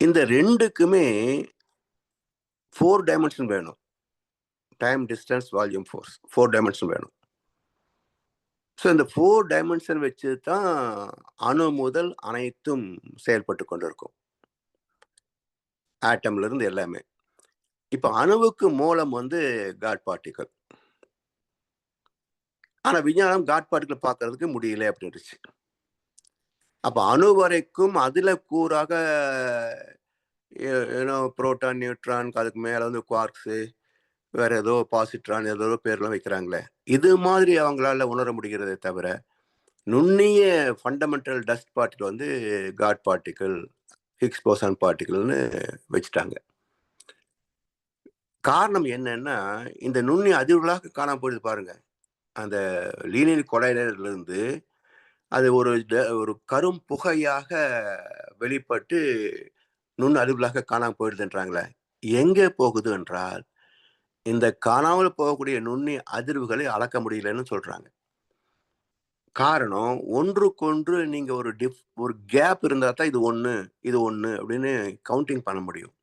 இந்த ரெண்டுக்குமே 4 டைமென்ஷன் வேணும். Time, distance, volume, force, 4 dimension வேணும். ஸோ இந்த 4 டைமென்ஷன் வச்சு தான் அணு முதல் அனைத்தும் செயல்பட்டு கொண்டு இருக்கும், ஆட்டம்ல இருந்து எல்லாமே. இப்போ அணுவுக்கு மூலம் வந்து காட் பார்ட்டிக்கல். ஆனால் விஞ்ஞானம் காட் பார்ட்டிக்கல் பார்க்கறதுக்கு முடியல அப்படின்னுச்சு. அப்போ அணு வரைக்கும் அதில் கூறாக ஏன்னோ புரோட்டான், நியூட்ரான், அதுக்கு மேலே வந்து குவார்க்ஸு, வேற ஏதோ பாசிட்ரான், ஏதோ பேர்லாம் வைக்கிறாங்களே, இது மாதிரி அவங்களால உணர முடிகிறதே தவிர நுண்ணிய ஃபண்டமெண்டல் டஸ்ட் பார்ட்டிக்கல் வந்து காட் பார்ட்டிக்கல், ஹிக்ஸ் போசான் பார்ட்டிக்கல்னு வச்சுட்டாங்க. காரணம் என்னன்னா, இந்த நுண்ணிய அதிர்வுகளாக காணாம போயிடுது பாருங்க. அந்த லீனியர் கொலையிலிருந்து அது ஒரு கரும் புகையாக வெளிப்பட்டு நுண் அதிர்வுகளாக காணாமல் போயிடுதுன்றாங்களே. எங்கே போகுது என்றால், இந்த காணாமல் போகக்கூடிய நுண்ணிய அதிர்வுகளை அளக்க முடியலன்னு சொல்றாங்க. காரணம், ஒன்றுக்கொன்று நீங்க ஒரு கேப் இருந்தா தான் இது ஒண்ணு அப்படின்னு கவுண்டிங் பண்ண முடியும்.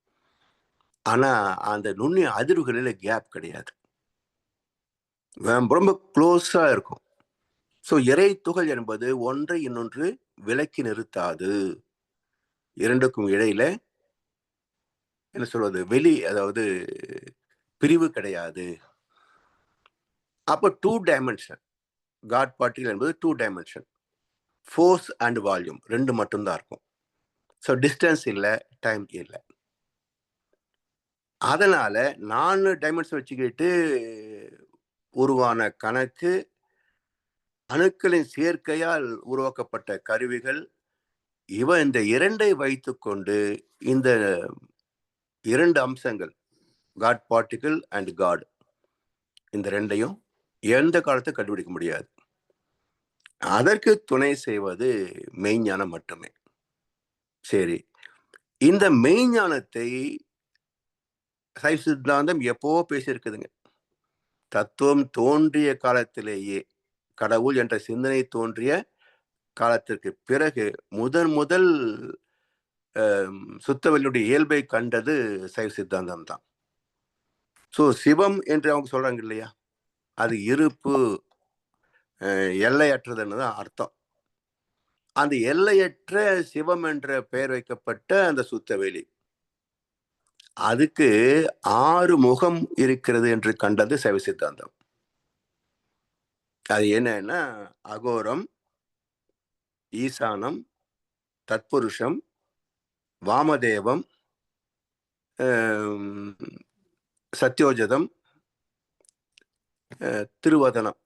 ஆனா அந்த நுண்ணிய அதிர்வுகளில் கேப் கிடையாது, ரொம்ப க்ளோஸா இருக்கும். ஸோ இறை துகள் என்பது ஒன்றை இன்னொன்று விலக்கி நிறுத்தாது. இரண்டுக்கும் இடையில என்ன சொல்வது, அதாவது பிரிவு கிடையாது. அப்போ 2 டைமென்ஷன் காட் பார்ட்டிகல் என்பது 2 டைமென்ஷன், ஃபோர்ஸ் அண்ட் வால்யூம் 2 மட்டும்தான் இருக்கும். ஸோ டிஸ்டன்ஸ் இல்லை, டைம் இல்லை. அதனால 4 டைமென்ஷன் வச்சுக்கிட்டு உருவான கணக்கு, அணுக்களின் சேர்க்கையால் உருவாக்கப்பட்ட கருவிகள், இந்த 2ஐ வைத்துக்கொண்டு இந்த 2 அம்சங்கள், காட் பார்ட்டிகிள் அண்ட் காட், இந்த 2ஐயும் எந்த காலத்தை கண்டுபிடிக்க முடியாது. அதற்கு துணை செய்வது மெய்ஞானம் மட்டுமே. சரி, இந்த மெய்ஞானத்தை சைவ சித்தாந்தம் எப்போ பேசியிருக்குதுங்க. தத்துவம் தோன்றிய காலத்திலேயே, கடவுள் என்ற சிந்தனை தோன்றிய காலத்திற்கு பிறகு முதல் சுத்தவெளியுடைய இயல்பை கண்டது சைவ சித்தாந்தம் தான். ஸோ சிவம் என்று அவங்க சொல்றாங்க இல்லையா, அது இருப்பு, எல்லையற்றதுன்னு தான் அர்த்தம். அந்த எல்லையற்ற சிவம் என்ற பெயர் வைக்கப்பட்ட அந்த சுத்தவெளி, அதுக்கு 6 முகம் இருக்கிறது என்று கண்டது சைவ சித்தாந்தம். அது என்னன்னா அகோரம், ஈசானம், தத்புருஷம், வாமதேவம், சத்யோஜதம், திருவதனம்.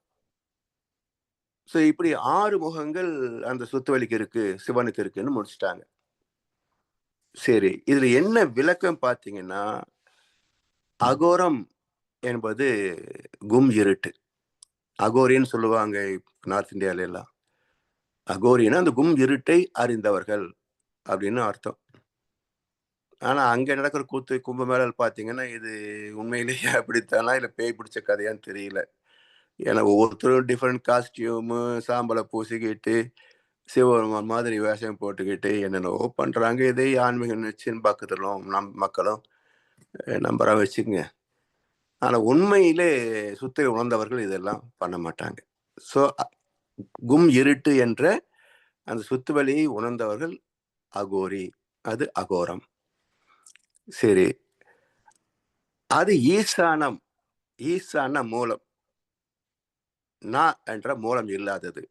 ஸோ இப்படி 6 முகங்கள் அந்த சுத்துவலிக்கு இருக்கு, சிவனுக்கு இருக்குன்னு முடிச்சுட்டாங்க. சரி, இதுல என்ன விளக்கம் பார்த்தீங்கன்னா, அகோரம் என்பது கும் இருட்டு. அகோரின்னு சொல்லுவாங்க நார்த் இந்தியால எல்லாம். அகோரின்னா அந்த கும் இருட்டை அறிந்தவர்கள் அப்படின்னு அர்த்தம். ஆனா அங்க நடக்கிற கூத்து கும்பமேளா பார்த்தீங்கன்னா, இது உண்மையிலேயே அப்படித்தானா இல்லை பேய் பிடிச்ச கதையான்னு தெரியல. ஏன்னா ஒவ்வொருத்தரும் டிஃப்ரெண்ட் காஸ்டியூமு, சாம்பலை பூசிக்கிட்டு, சிவபெருமான் மாதிரி வேஷம் போட்டுக்கிட்டு என்னென்னவோ பண்றாங்க. இதை ஆன்மீக நிச்சயம் பக்கத்திலும் மக்களும் நம்பரா வச்சுக்கோங்க. ஆனா உண்மையிலே சுத்தை உணர்ந்தவர்கள் இதெல்லாம் பண்ண மாட்டாங்க. ஸோ கும் இருட்டு என்ற அந்த சுத்து வழியை உணர்ந்தவர்கள் அகோரி, அது அகோரம். சரி, அது ஈசானம். ஈசான மூலம், நான் என்ற மூலம் இல்லாதது.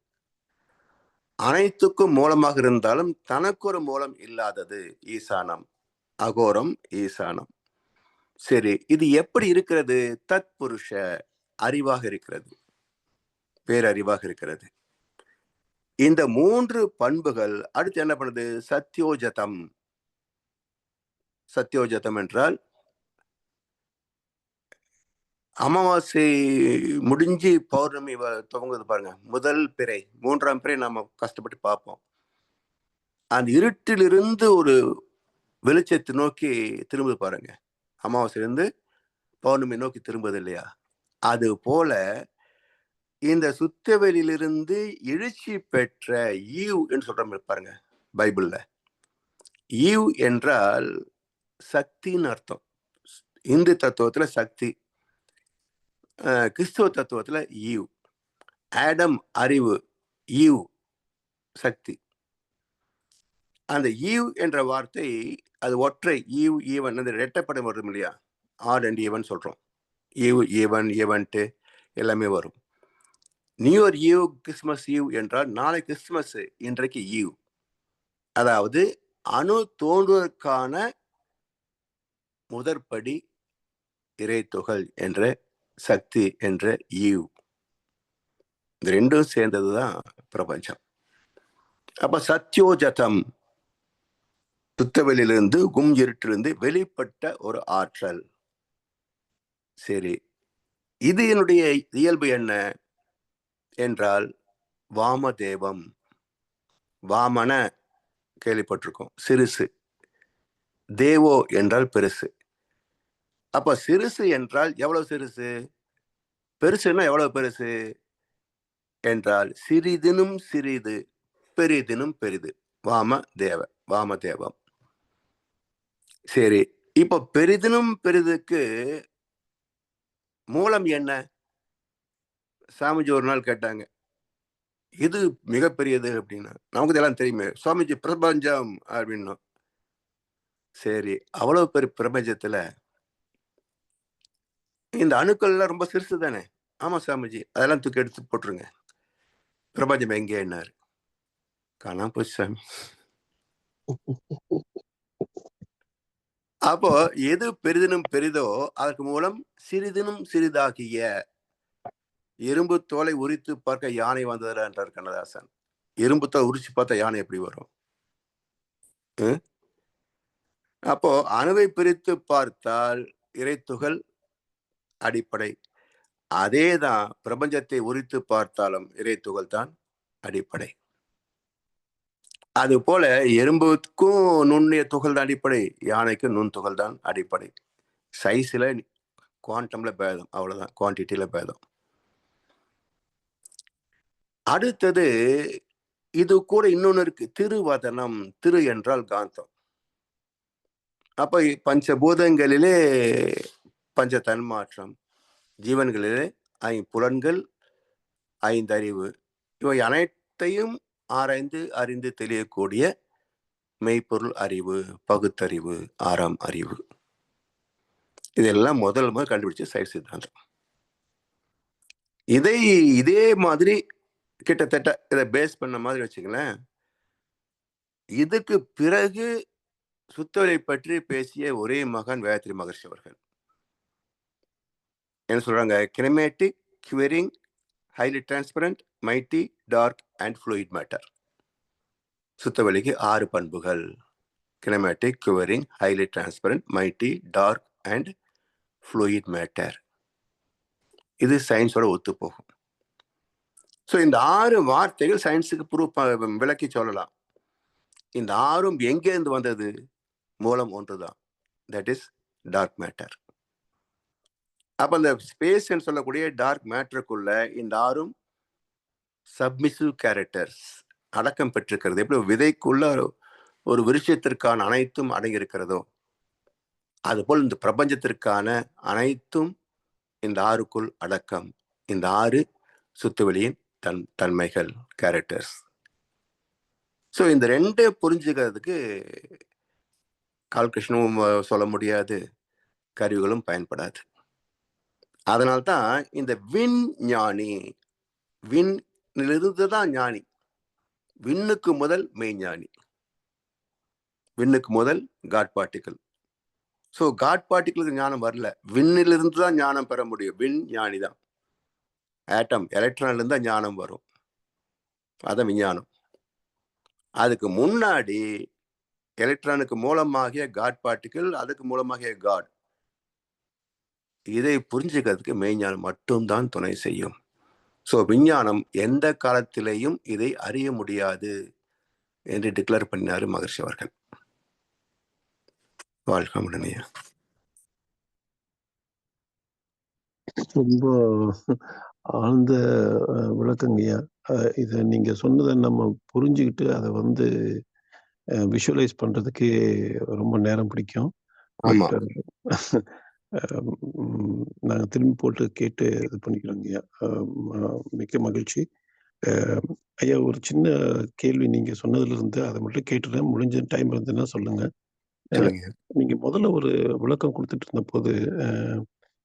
அனைத்துக்கும் மூலமாக இருந்தாலும் தனக்கு ஒரு மூலம் இல்லாதது ஈசானம், அகோரம், ஈசானம். சரி, இது எப்படி இருக்கிறது? தத்புருஷ, அறிவாக இருக்கிறது, பேரறிவாக இருக்கிறது. இந்த 3 பண்புகள் அடுத்து என்ன பண்ணுது? சத்யோஜதம். சத்யோஜதம் என்றால் அமாவாசை முடிஞ்சு பௌர்ணமி துவங்குது பாருங்க, முதல் பிறை, 3ஆம் பிறை நாம கஷ்டப்பட்டு பார்ப்போம். அந்த இருட்டிலிருந்து ஒரு வெளிச்சத்தை நோக்கி திரும்புது பாருங்க, அமாவாசையிலிருந்து பௌர்ணமி நோக்கி திரும்புது இல்லையா? அது போல இந்த சுத்தவெளியிலிருந்து எழுச்சி பெற்ற ஈவ் என்று சொல்றோம் பாருங்க பைபிள்ல. ஈவ் என்றால் சக்தின்னு அர்த்தம். இந்து தத்துவத்துல சக்தி, கிறிஸ்துவ தத்துவத்துல ஈவ். ஆடம் அறிவு, ஈவ் சக்தி. அந்த ஈவ் என்ற வார்த்தை அது ஒற்றை, ஈவ் ஈவன், அந்த ரெட்டப்படம் வரும் இல்லையா? ஆட் அண்ட் ஈவன் சொல்றோம். ஈவ் ஈவன் ஈவன்ட்டு எல்லாமே வரும். New year eve, Christmas eve என்றால் நாளை கிறிஸ்துமஸ், இன்றைக்கு ஈவ். அதாவது அணு தோன்றுவதற்கான முதற்படி இறைத்துகள் என்ற சக்தி என்ற ஈவ். இந்த ரெண்டும் சேர்ந்ததுதான் பிரபஞ்சம். அப்ப சத்யோஜதம், சுத்தவெளியிலிருந்து கும் இருட்டிலிருந்து வெளிப்பட்ட ஒரு ஆற்றல். சரி, இது என்னுடைய இயல்பு என்ன என்றால் வாமதேவம். வாமன கேள்விப்பட்டிருக்கோம், சிறுசு. தேவோ என்றால் பெருசு. அப்ப சிறுசு என்றால் எவ்வளவு சிறுசு? பெருசுன்னா எவ்வளவு பெருசு என்றால் சிறிதினும் சிறிது, பெரிதினும் பெரிது. வாமதேவம். சரி, இப்ப பெரிதினும் பெரிதுக்கு மூலம் என்ன? சாமிஜி ஒரு நாள் கேட்டாங்க, இது மிகப்பெரியது அப்படின்னா. நமக்கு இதெல்லாம் தெரியுமே சுவாமிஜி, பிரபஞ்சம் அப்படின்னும். சரி, அவ்வளவு பெரிய பிரபஞ்சத்துல இந்த அணுக்கள் எல்லாம் ரொம்ப சிறுசு தானே? ஆமா சாமிஜி, அதெல்லாம் தூக்கி எடுத்து போட்டுருங்க. பிரபஞ்சம் எங்கே என்னாரு? காணாம போச்சு சாமி. அப்போ எது பெரிதினும் பெரிதோ அதற்கு மூலம் சிறிதினும் சிறிதாகிய. இரும்பு தோலை உரித்து பார்க்க யானை வந்ததில்லை என்றார் கண்ணதாசன். இரும்பு தோல் உரிச்சு பார்த்தா யானை எப்படி வரும்? அப்போ அணுவை பிரித்து பார்த்தால் இறைத்துகள் அடிப்படை. அதேதான் பிரபஞ்சத்தை உரித்து பார்த்தாலும் இறைத்துகள் தான் அடிப்படை. அது போல எறும்புக்கும் நுண்ணிய துகள் தான் அடிப்படை, யானைக்கு நுண்துகள் தான் அடிப்படை. சைஸ்ல குவாண்டம்ல பேதம், அவ்வளவுதான், குவான்டிட்டியில பேதம். அடுத்தது இது கூட இன்னொன்னு இருக்கு, திருவதனம். திரு என்றால் காந்தம். அப்ப பஞ்சபூதங்களிலே பஞ்ச தன்மாற்றம், ஜீவன்களிலே 5 புலன்கள், 5 அறிவு, இவை அனைத்தையும் ஆராய்ந்து அறிந்து தெரியக்கூடிய மெய்ப்பொருள் அறிவு, பகுத்தறிவு, 6ஆம் அறிவு. இதெல்லாம் முதல் கண்டுபிடிச்ச சைவ சித்தாந்தம். இதே மாதிரி கிட்டத்தட்ட இதை பேஸ் பண்ண மாதிரி வச்சுங்களேன். இதுக்கு பிறகு சுத்தவெளி பற்றி பேசிய ஒரே மகான் வேதாத்ரி மகர்ஷி அவர்கள். என்ன சொல்றாங்க? Kinematic, quivering, highly transparent, mighty, dark and fluid matter. சுத்தவெளிக்கு 6 பண்புகள். Kinematic, quivering, highly transparent, mighty, dark and fluid matter. இது சயின்ஸோட ஒத்து போகும். ஸோ இந்த 6 வார்த்தைகள் சயின்ஸுக்கு விளக்கி சொல்லலாம். இந்த 6ம் எங்கேருந்து வந்தது? மூலம் ஒன்றுதான், தட் இஸ் டார்க் மேட்டர். அப்ப அந்த ஸ்பேஸ் சொல்லக்கூடிய டார்க் மேட்டருக்குள்ள இந்த 6ம் சப்மிசிவ் கேரக்டர்ஸ் அடக்கம் பெற்றிருக்கிறது. எப்படி விதைக்குள்ள ஒரு விருட்சத்திற்கான அனைத்தும் அடங்கியிருக்கிறதோ அதுபோல் இந்த பிரபஞ்சத்திற்கான அனைத்தும் இந்த 6க்குள் அடக்கம். இந்த 6 சுத்தவெளியின் தன்மைகள், கேரக்டர்ஸ். ஸோ இந்த 2 புரிஞ்சுக்கிறதுக்கு கால்குலேஷனும் சொல்ல முடியாது, கருவிகளும் பயன்படாது. அதனால்தான் இந்த விஞ்ஞானி, விண்ணிலிருந்து தான் ஞானி. விண்ணுக்கு முதல் மெய்ஞானி, விண்ணுக்கு முதல் காட் பார்ட்டிக்கல். ஸோ காட் பார்ட்டிக்கலுக்கு ஞானம் வரல, விண்ணிலிருந்து தான் ஞானம் பெற முடியும். விஞ்ஞானி தான். ஆட்டம், எலக்ட்ரான்ல இருந்தா ஞானம் வரும், அதான் விஞ்ஞானம். அதுக்கு முன்னாடி எலக்ட்ரானுக்கு மூலமாகிய காட் பார்ட்டிக்கல், அதுக்கு மூலமாகிய காட். இதை புரிஞ்சுக்கிறதுக்கு மெய்ஞானம் மட்டும்தான் துணை செய்யும். ஸோ விஞ்ஞானம் எந்த காலத்திலேயும் இதை அறிய முடியாது என்று டிக்ளேர் பண்ணினாரு மகர்ஷி அவர்கள். வாழ்க உடனே. ரொம்ப ஆழ்ந்த விளக்கங்கய்யா. இதை நீங்க சொன்னதை நம்ம புரிஞ்சுக்கிட்டு அதை விஷுவலைஸ் பண்றதுக்கு ரொம்ப நேரம் பிடிக்கும். நாங்க திரும்பி போட்டு கேட்டு இது பண்ணிக்கிறோங்கய்யா. மிக்க மகிழ்ச்சி ஐயா. ஒரு சின்ன கேள்வி நீங்க சொன்னதுல இருந்து அதை மட்டும் கேட்டுறேன், முடிஞ்ச டைம் இருந்ததுன்னா சொல்லுங்க. நீங்க முதல்ல ஒரு விளக்கம் கொடுத்துட்டு இருந்த போது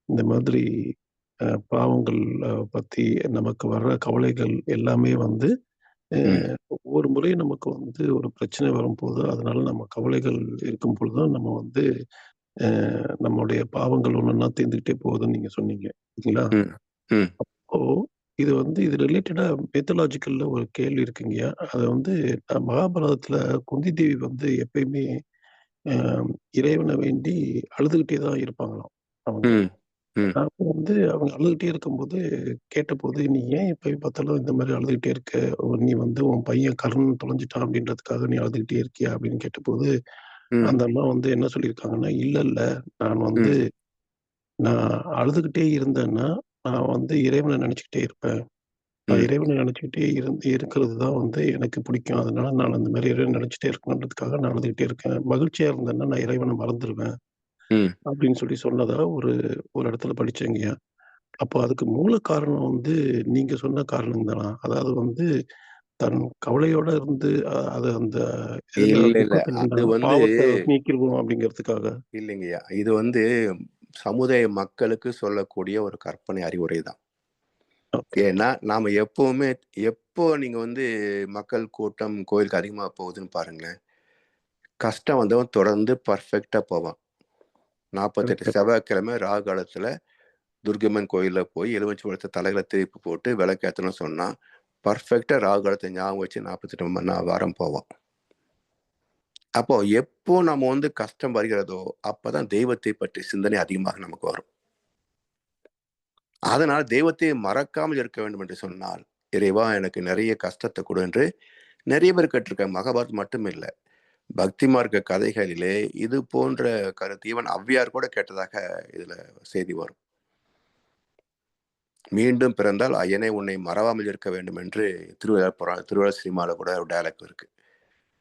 இந்த மாதிரி பாவங்கள் பத்தி நமக்கு வர்ற கவலைகள் எல்லாமே ஒவ்வொரு முறையும் நமக்கு ஒரு பிரச்சனை வரும்போது அதனால நம்ம கவலைகள் இருக்கும் பொழுதுதான் நம்ம நம்மளுடைய பாவங்கள் ஒன்னொன்னா தீர்ந்துகிட்டே போகுதுன்னு நீங்க சொன்னீங்க இல்லைங்களா? அப்போ இது இது ரிலேட்டடா மெத்தலாஜிக்கல்ல ஒரு கேள்வி இருக்குங்கய்யா. அது மகாபாரதத்துல குந்தி தேவி எப்பயுமே இறைவனை வேண்டி அழுதுகிட்டே தான் இருப்பாங்களாம். அவங்க அப்போ அவங்க அழுதுகிட்டே இருக்கும்போது கேட்டபோது, நீ ஏன் எப்ப பார்த்தாலும் இந்த மாதிரி அழுதுகிட்டே இருக்க? நீ உன் பையன் கர்ணன் தொலைஞ்சிட்டான் அப்படின்றதுக்காக நீ அழுதுகிட்டே இருக்கியா அப்படின்னு கேட்டபோது அந்த அம்மா என்ன சொல்லியிருக்காங்கன்னா, இல்ல நான் நான் அழுதுகிட்டே இருந்தேன்னா நான் இறைவனை நினைச்சுக்கிட்டே இருப்பேன். நான் இறைவனை நினைச்சுக்கிட்டே இருக்கிறது தான் எனக்கு பிடிக்கும். அதனால நான் அந்த மாதிரி இறைவனை நினைச்சிட்டே இருக்கணுன்றதுக்காக நான் அழுதுகிட்டே இருக்கேன். மகிழ்ச்சியா இருந்தேன்னா நான் இறைவனை மறந்துடுவேன் அப்படின்னு சொல்லி சொன்னதா ஒரு இடத்துல படிச்சேங்கய்யா. அப்போ அதுக்கு மூல காரணம் நீங்க சொன்ன காரணம் தானா? அதாவது தன் கவலையோட இருந்து அது அந்த பாவத்தை நீக்கிடுவோம் அப்படிங்கிறதுக்காக இல்லைங்கய்யா. இது சமுதாய மக்களுக்கு சொல்லக்கூடிய ஒரு கற்பனை அறிவுரை தான். ஏன்னா நாம எப்போ நீங்க மக்கள் கூட்டம் கோயிலுக்கு அதிகமா போகுதுன்னு பாருங்களேன். கஷ்டம் வந்தவன் தொடர்ந்து பர்ஃபெக்டா போவான். 48 செவ்வாய்க்கிழமை ராகு காலத்துல துர்கம்மன் கோயில்ல போய் எலுமிச்சை பழத்தை தலைகளை திருப்பி போட்டு விளக்கேற்றணும்னு சொன்னா பர்ஃபெக்டா ராகு காலத்தை ஞாபகம் வச்சு 48 மணி வாரம் போவோம். அப்போ எப்போ நம்ம கஷ்டம் வருகிறதோ அப்பதான் தெய்வத்தை பற்றி சிந்தனை அதிகமாக நமக்கு வரும். அதனால் தெய்வத்தை மறக்காமல் இருக்க வேண்டும் என்று சொன்னால், இறைவா எனக்கு நிறைய கஷ்டத்தை கொடு என்று நிறைய பேர் கேட்டிருக்காங்க. மகாபாரத் மட்டும் இல்லை, பக்தி மார்க்க கதைகளிலே இது போன்ற கருத்து ஈவன் ஔவையார் கூட கேட்டதாக இதுல செய்தி வரும். மீண்டும் பிறந்தால் ஐயனை உன்னை மறவாமல் இருக்க வேண்டும் என்று திருவள்ளுவர் சினிமாவில் கூட ஒரு டயலாக் இருக்கு.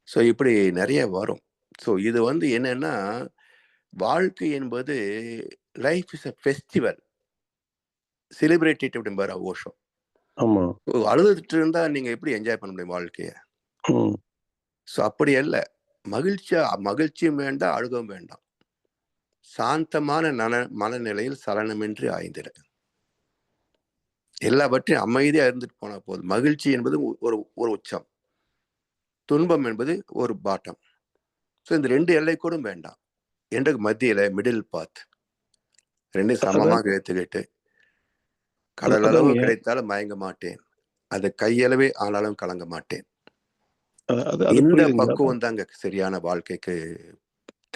ஸோ இப்படி நிறைய வரும். ஸோ இது என்னன்னா, வாழ்க்கை என்பது life is a festival, celebrated அப்படிம்பாரு ஓஷோ. அழுதுட்டு இருந்தா நீங்க எப்படி என்ஜாய் பண்ண முடியும் வாழ்க்கைய? ஸோ அப்படி அல்ல, மகிழ்ச்சியும் வேண்டாம், அழுகவும் வேண்டாம். சாந்தமான மனநிலையில் சலனமின்றி ஆய்ந்திட. எல்லாவற்றையும் அமைதியா இருந்துட்டு போனா போதும். மகிழ்ச்சி என்பது ஒரு ஒரு உச்சம், துன்பம் என்பது ஒரு பாட்டம். ஸோ இந்த 2 எல்லை கூட வேண்டாம். என்று மத்தியில மிடில் பாத், 2 சமமாக ஏற்றுக்கிட்டு, கடலளவு கிடைத்தாலும் மயங்க மாட்டேன், அது கையளவே ஆனாலும் கலங்க மாட்டேன். இந்த பக்குவம் தாங்க சரியான வாழ்க்கைக்கு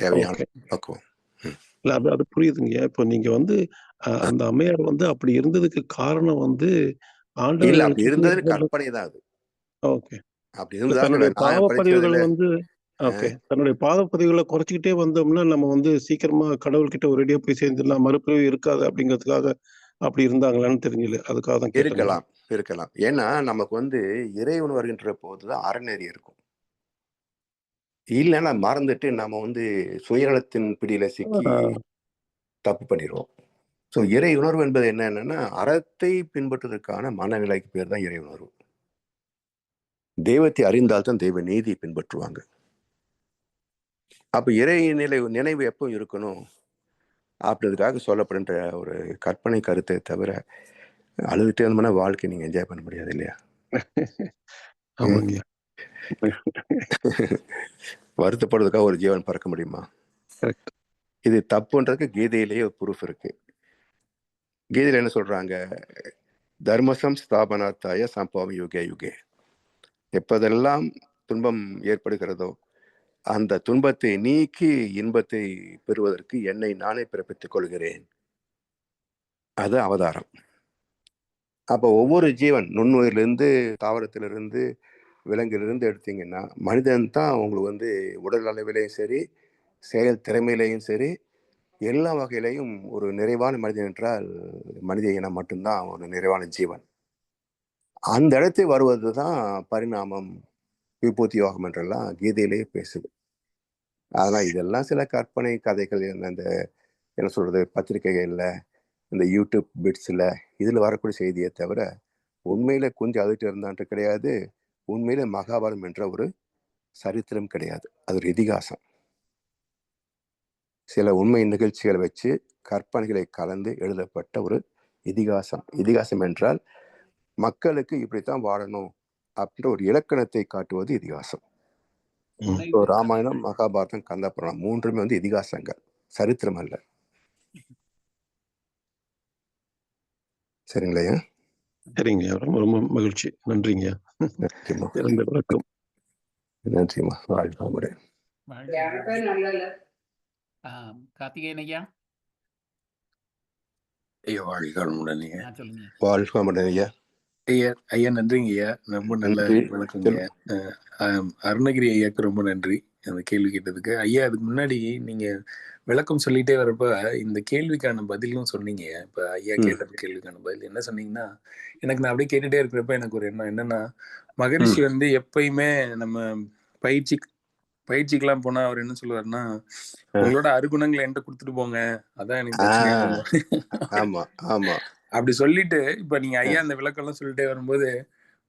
தேவையான பக்குவம். இல்ல அது புரியுதுங்க. இப்போ நீங்க வந்து அந்த அம்மையார் வந்து அப்படி இருந்ததுக்கு காரணம் வந்து இல்ல, அப்படி இருந்தது கற்பனை தான் அது. ஓகே. அப்படி இருந்தா தன்னுடைய பாவப்பதிவுகள் வந்து ஓகே, தன்னுடைய பாவப்பதிவுகளை குறைச்சிக்கிட்டே வந்தோம்னா நம்ம வந்து சீக்கிரமா கடவுள்கிட்ட ஒரேடியா போய் சேர்ந்துடலாம், மறுபிறவி இருக்காது அப்படிங்கிறதுக்காக அப்படி இருந்தாங்களான்னு தெரியல. அதுக்காக தான் இருக்கலாம். ஏன்னா நமக்கு வந்து இறைவன் வருகின்ற போதுதான் அறநெறி இருக்கும். இல்லைன்னா மறந்துட்டு நம்ம வந்து சுயநலத்தின் பிடியில சிக்கி தப்பு பண்ணிடுவோம். ஸோ இறை உணர்வு என்பது என்னன்னா, அறத்தை பின்பற்றுவதற்கான மனநிலைக்கு பேர் தான் இறை உணர்வு. தெய்வத்தை அறிந்தால்தான் தெய்வ நீதியை பின்பற்றுவாங்க. அப்ப இறை நினைவு எப்போ இருக்கணும் அப்படின்றதுக்காக சொல்லப்படுகின்ற ஒரு கற்பனை கருத்தை தவிர, அழுதுட்டே இருந்தோம்னா வாழ்க்கை நீங்க என்ஜாய் பண்ண முடியாது இல்லையா? வருத்தப்படுறதுக்காக ஒரு ஜீவன் பறக்க முடியுமா? இது தப்புன்றதுக்கு கீதையிலேயே ஒரு ப்ரூஃப் இருக்கு. கீதையில என்ன சொல்றாங்க? தர்மசம் ஸ்தாபனாத்தாய சம்பவம் யுகே யுகே. எப்போதெல்லாம் துன்பம் ஏற்படுகிறதோ அந்த துன்பத்தை நீக்கி இன்பத்தை பெறுவதற்கு என்னை நானே பிறப்பித்துக் கொள்கிறேன். அது அவதாரம். அப்போ ஒவ்வொரு ஜீவன், நுண்ணுயிரிலிருந்து, தாவரத்திலிருந்து, விலங்கிலிருந்து எடுத்தீங்கன்னா, மனிதன் தான் உங்களுக்கு வந்து உடல் அளவிலையும் சரி, செயல் திறமையிலையும் சரி, எல்லா வகையிலையும் ஒரு நிறைவான மனிதன் என்றால் மனித இனம் மட்டும்தான் ஒரு நிறைவான ஜீவன். அந்த இடத்தை வருவது தான் பரிணாமம், விபூதி யோகம் என்றெல்லாம் கீதையிலேயே பேசுது. அதனால் இதெல்லாம் சில கற்பனை கதைகள், அந்த என்ன சொல்றது, பத்திரிகைகள்ல, இந்த யூடியூப் பிட்ஸில் இதில் வரக்கூடிய செய்தியை தவிர உண்மையில குஞ்சு அழுட்டு இருந்தான்ட்டு கிடையாது. உண்மையில மகாபாரதம் என்ற ஒரு சரித்திரம் கிடையாது. அது ஒரு இதிகாசம். சில உண்மை நிகழ்ச்சிகளை வச்சு கற்பனைகளை கலந்து எழுதப்பட்ட ஒரு இதிகாசம். இதிகாசம் என்றால் மக்களுக்கு இப்படித்தான் வாழணும் அப்படின்ற ஒரு இலக்கணத்தை காட்டுவது இதிகாசம். ராமாயணம், மகாபாரதம், கந்தபுராணம் மூன்றுமே வந்து இதிகாசங்கள், சரித்திரம் அல்ல. சரிங்களா? சரிங்க, ரொம்ப ரொம்ப மகிழ்ச்சி. நன்றிங்க. வணக்கம். நன்றிமா. வாழ்க முடன். கார்த்திகேயன் ஐயா. ஐயா வாழ்க முடன். வாழ்க முடன் ஐயா. ஐயா நன்றிங்க ஐயா, ரொம்ப நல்ல விளக்கங்க. அருணகிரி ஐயாக்கு ரொம்ப நன்றி அந்த கேள்வி கேட்டதுக்கு. ஐயா அதுக்கு முன்னாடி நீங்க விளக்கம் சொல்லிட்டே வரப்ப இந்த கேள்விக்கான பதிலும் சொன்னீங்க. இப்ப ஐயா கேட்ட கேள்விக்கான பதில் என்ன சொன்னீங்கன்னா, எனக்கு நான் அப்படியே கேட்டுட்டே இருக்கிறப்ப எனக்கு ஒரு எண்ணம் என்னன்னா, மகரிஷி வந்து எப்பயுமே நம்ம பயிற்சிக்கெல்லாம் போனா அவர் என்ன சொல்லுவாருன்னா, உங்களோட அருகுணங்களை என்கிட்ட கொடுத்துட்டு போங்க, அதான் எனக்கு பிரச்சனை. அப்படி சொல்லிட்டு இப்ப நீங்க ஐயா அந்த விளக்கம் எல்லாம் சொல்லிட்டே வரும்போது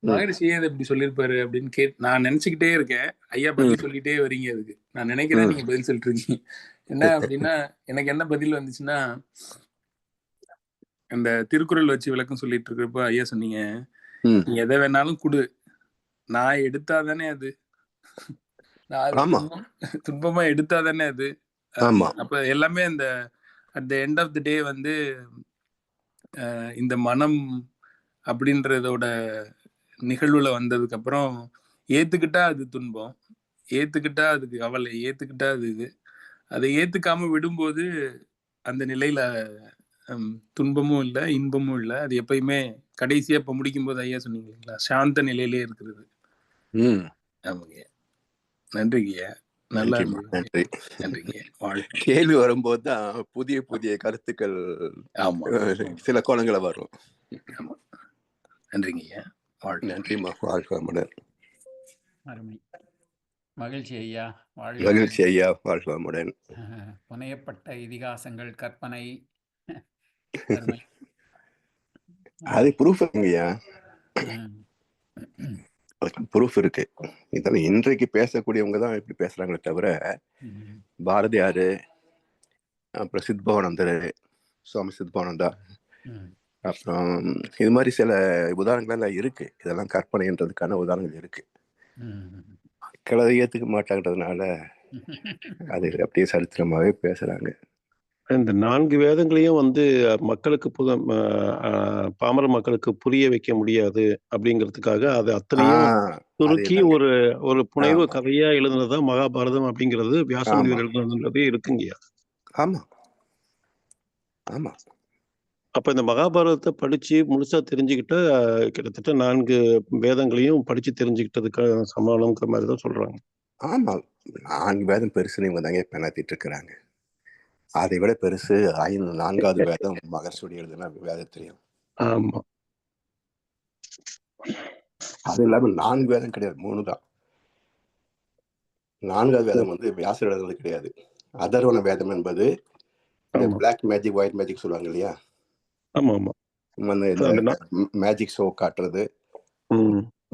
மகரிஷியே இதை இப்படி சொல்லியிருப்பாரு அப்படின்னு நான் நினைச்சுக்கிட்டே இருக்கேன். ஐயா பதில் சொல்லிட்டே வரீங்க. அதுக்கு நான் நினைக்கிறேன் நீங்க பதில் சொல்லிட்டு இருக்கீங்க. என்ன அப்படின்னா, எனக்கு என்ன பதில் வந்துச்சுன்னா, அந்த திருக்குறள் வச்சு விளக்கம் சொல்லிட்டு இருக்கிறப்ப ஐயா சொன்னீங்க, நீ எதை வேணாலும் கொடு, நான் எடுத்தாதானே அது, நான் துன்பமா எடுத்தாதானே அது. அப்ப எல்லாமே அந்த at the end of the day வந்து இந்த மனம் அப்படின்றதோட நிகழ்வுல வந்ததுக்கு அப்புறம் ஏத்துக்கிட்டா அது துன்பம், ஏத்துக்கிட்டா அதுக்கு கவலை, ஏத்துக்கிட்டா அது இது. அதை ஏத்துக்காம விடும்போது அந்த நிலையில துன்பமும் இல்லை, இன்பமும் இல்லை. அது எப்பயுமே கடைசியா இப்ப முடிக்கும் போது ஐயா சொன்னீங்க இல்லைங்களா, சாந்த நிலையிலே இருக்கிறது. ஆமாங்க. நன்றிங்க. நல்லா நன்றி. நன்றிங்க. கேள்வி வரும்போது தான் புதிய புதிய கருத்துக்கள், சில கோணங்களை வரும். நன்றிங்க. நன்றிமா. வாழ்க முடன். அருமை. மகிழ்ச்சி ஐயா. மகிழ்ச்சி ஐயா. வாழ்க முடன். புனையப்பட்ட இதிகாசங்கள், கற்பனை, அது ப்ரூஃப் ஐயா, ப்ரூஃப் இருக்கு. இதெல்லாம் இன்றைக்கு பேசக்கூடியவங்க தான் இப்படி பேசுறாங்களே தவிர, பாரதியாரு, அப்புறம் சித்பவானந்தர், சுவாமி சித்பவானந்தா, அப்புறம் இது மாதிரி சில உதாரணங்கள்லாம் இருக்கு. இதெல்லாம் கற்பனைன்றதுக்கான உதாரணங்கள் இருக்கு. மக்கள் அதை ஏத்துக்க மாட்டாங்கிறதுனால அது அப்படியே சரித்திரமாவே பேசுறாங்க. இந்த 4 வேதங்களையும் வந்து மக்களுக்கு பாமர மக்களுக்கு புரிய வைக்க முடியாது அப்படிங்கிறதுக்காக அது அத்தனையும் சுருக்கி ஒரு புனைவு கதையா எழுதுனதுதான் மகாபாரதம் அப்படிங்கிறது வியாசமுனிவர் எழுதுனதுன்றதே இருக்குங்கய்யா. ஆமா ஆமா. அப்ப இந்த மகாபாரதத்தை படிச்சு முழுசா தெரிஞ்சுக்கிட்ட கிட்டத்தட்ட 4 வேதங்களையும் படிச்சு தெரிஞ்சுக்கிட்டதுக்கு சமாளம்ங்கிற மாதிரி தான் சொல்றாங்க. ஆமா, 4 வேதம் பெருசுன்னு இவங்க தாங்க பெணாத்திட்டு இருக்கிறாங்க. அதை விட பெருசு 4வது வேதம் மகர்ஷியுடைய எழுதுனா வேதத்திலையும். ஆமா, அது இல்லாம 4 வேதம் கிடையாது, 3 தான். 4வது வேதம் வந்து வியாசர் எழுதுறது கிடையாது. அதர்வன வேதம் என்பது பிளாக் மேஜிக் ஒயிட் மேஜிக் சொல்லுவாங்க இல்லையா, மேஜிக் ஷோ காட்டுறது,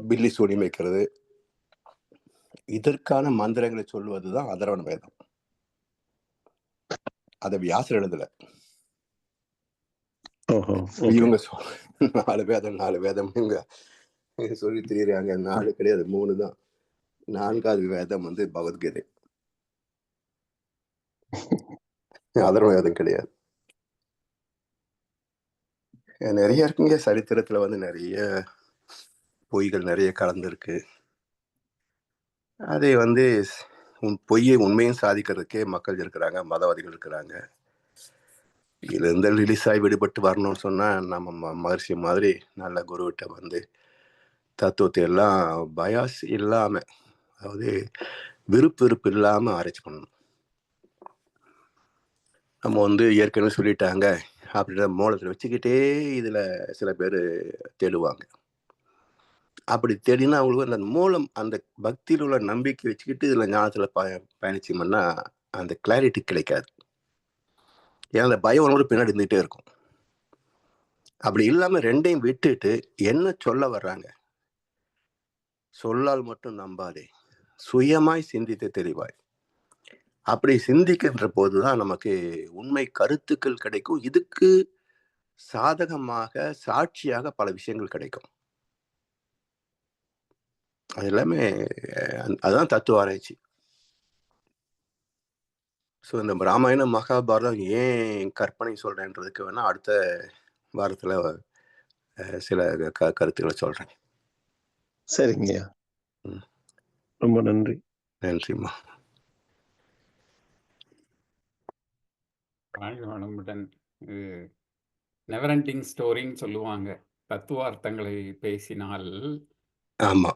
பில்லி சூடி வைக்கிறது, இதற்கான மந்திரங்களை சொல்லுவதுதான் அதர்வன வேதம். அதை வியாசர் எழுதல. இவங்க 4 வேதம் இவங்க சொல்லி தெரியுறாங்க. 4 கிடையாது, 3 தான். 4வது வேதம் வந்து பகவத்கீதை, அதர்வன வேதம் கிடையாது. நிறைய இருக்குங்க சரித்திரத்துல வந்து நிறைய பொய்கள் நிறைய கலந்துருக்கு. அதை வந்து பொய்யை உண்மையும் சாதிக்கிறதுக்கே மக்கள் இருக்கிறாங்க, மதவாதிகள் இருக்கிறாங்க. இதுல இருந்து ரிலீஸ் ஆகி விடுபட்டு வரணும்னு சொன்னா நம்ம மகர்ஷி மாதிரி நல்ல குருவிட்ட வந்து தத்துவத்தை எல்லாம் பயாஸ் இல்லாம, அதாவது விருப்பு இல்லாம ஆராய்ச்சி பண்ணணும். நம்ம வந்து ஏற்கனவே சொல்லிட்டாங்க அப்படின்ற மூலத்தில் வச்சுக்கிட்டே இதுல சில பேர் தேடுவாங்க. அப்படி தேடினா அவங்களுக்கு அந்த மூலம், அந்த பக்தியில் உள்ள நம்பிக்கை வச்சுக்கிட்டு இதுல ஞானத்துல பயணிச்சோம்னா அந்த கிளாரிட்டி கிடைக்காது. ஏன்னா அந்த பயம் உணர்வு பின்னாடி இருந்துகிட்டே இருக்கும். அப்படி இல்லாம ரெண்டையும் விட்டுட்டு என்ன சொல்ல வர்றாங்க, சொல்லால் மட்டும் நம்பாதே, சுயமாய் சிந்தித்து தெளிவாய், அப்படி சிந்திக்கின்ற போதுதான் நமக்கு உண்மை கருத்துக்கள் கிடைக்கும். இதுக்கு சாதகமாக சாட்சியாக பல விஷயங்கள் கிடைக்கும். அது எல்லாமே அதுதான் தத்துவ ஆராய்ச்சி. ஸோ இந்த ராமாயணம் மகாபாரதம் ஏன் கற்பனை சொல்றேன்றதுக்கு வேணா அடுத்த வாரத்துல சில கருத்துக்களை சொல்றேன். சரிங்க, ரொம்ப நன்றி. நன்றிம்மா. வளமுடன். நெவர் எண்டிங் ஸ்டோரின்னு சொல்லுவாங்க. தத்துவார்த்தங்களை பேசினால் ஆமா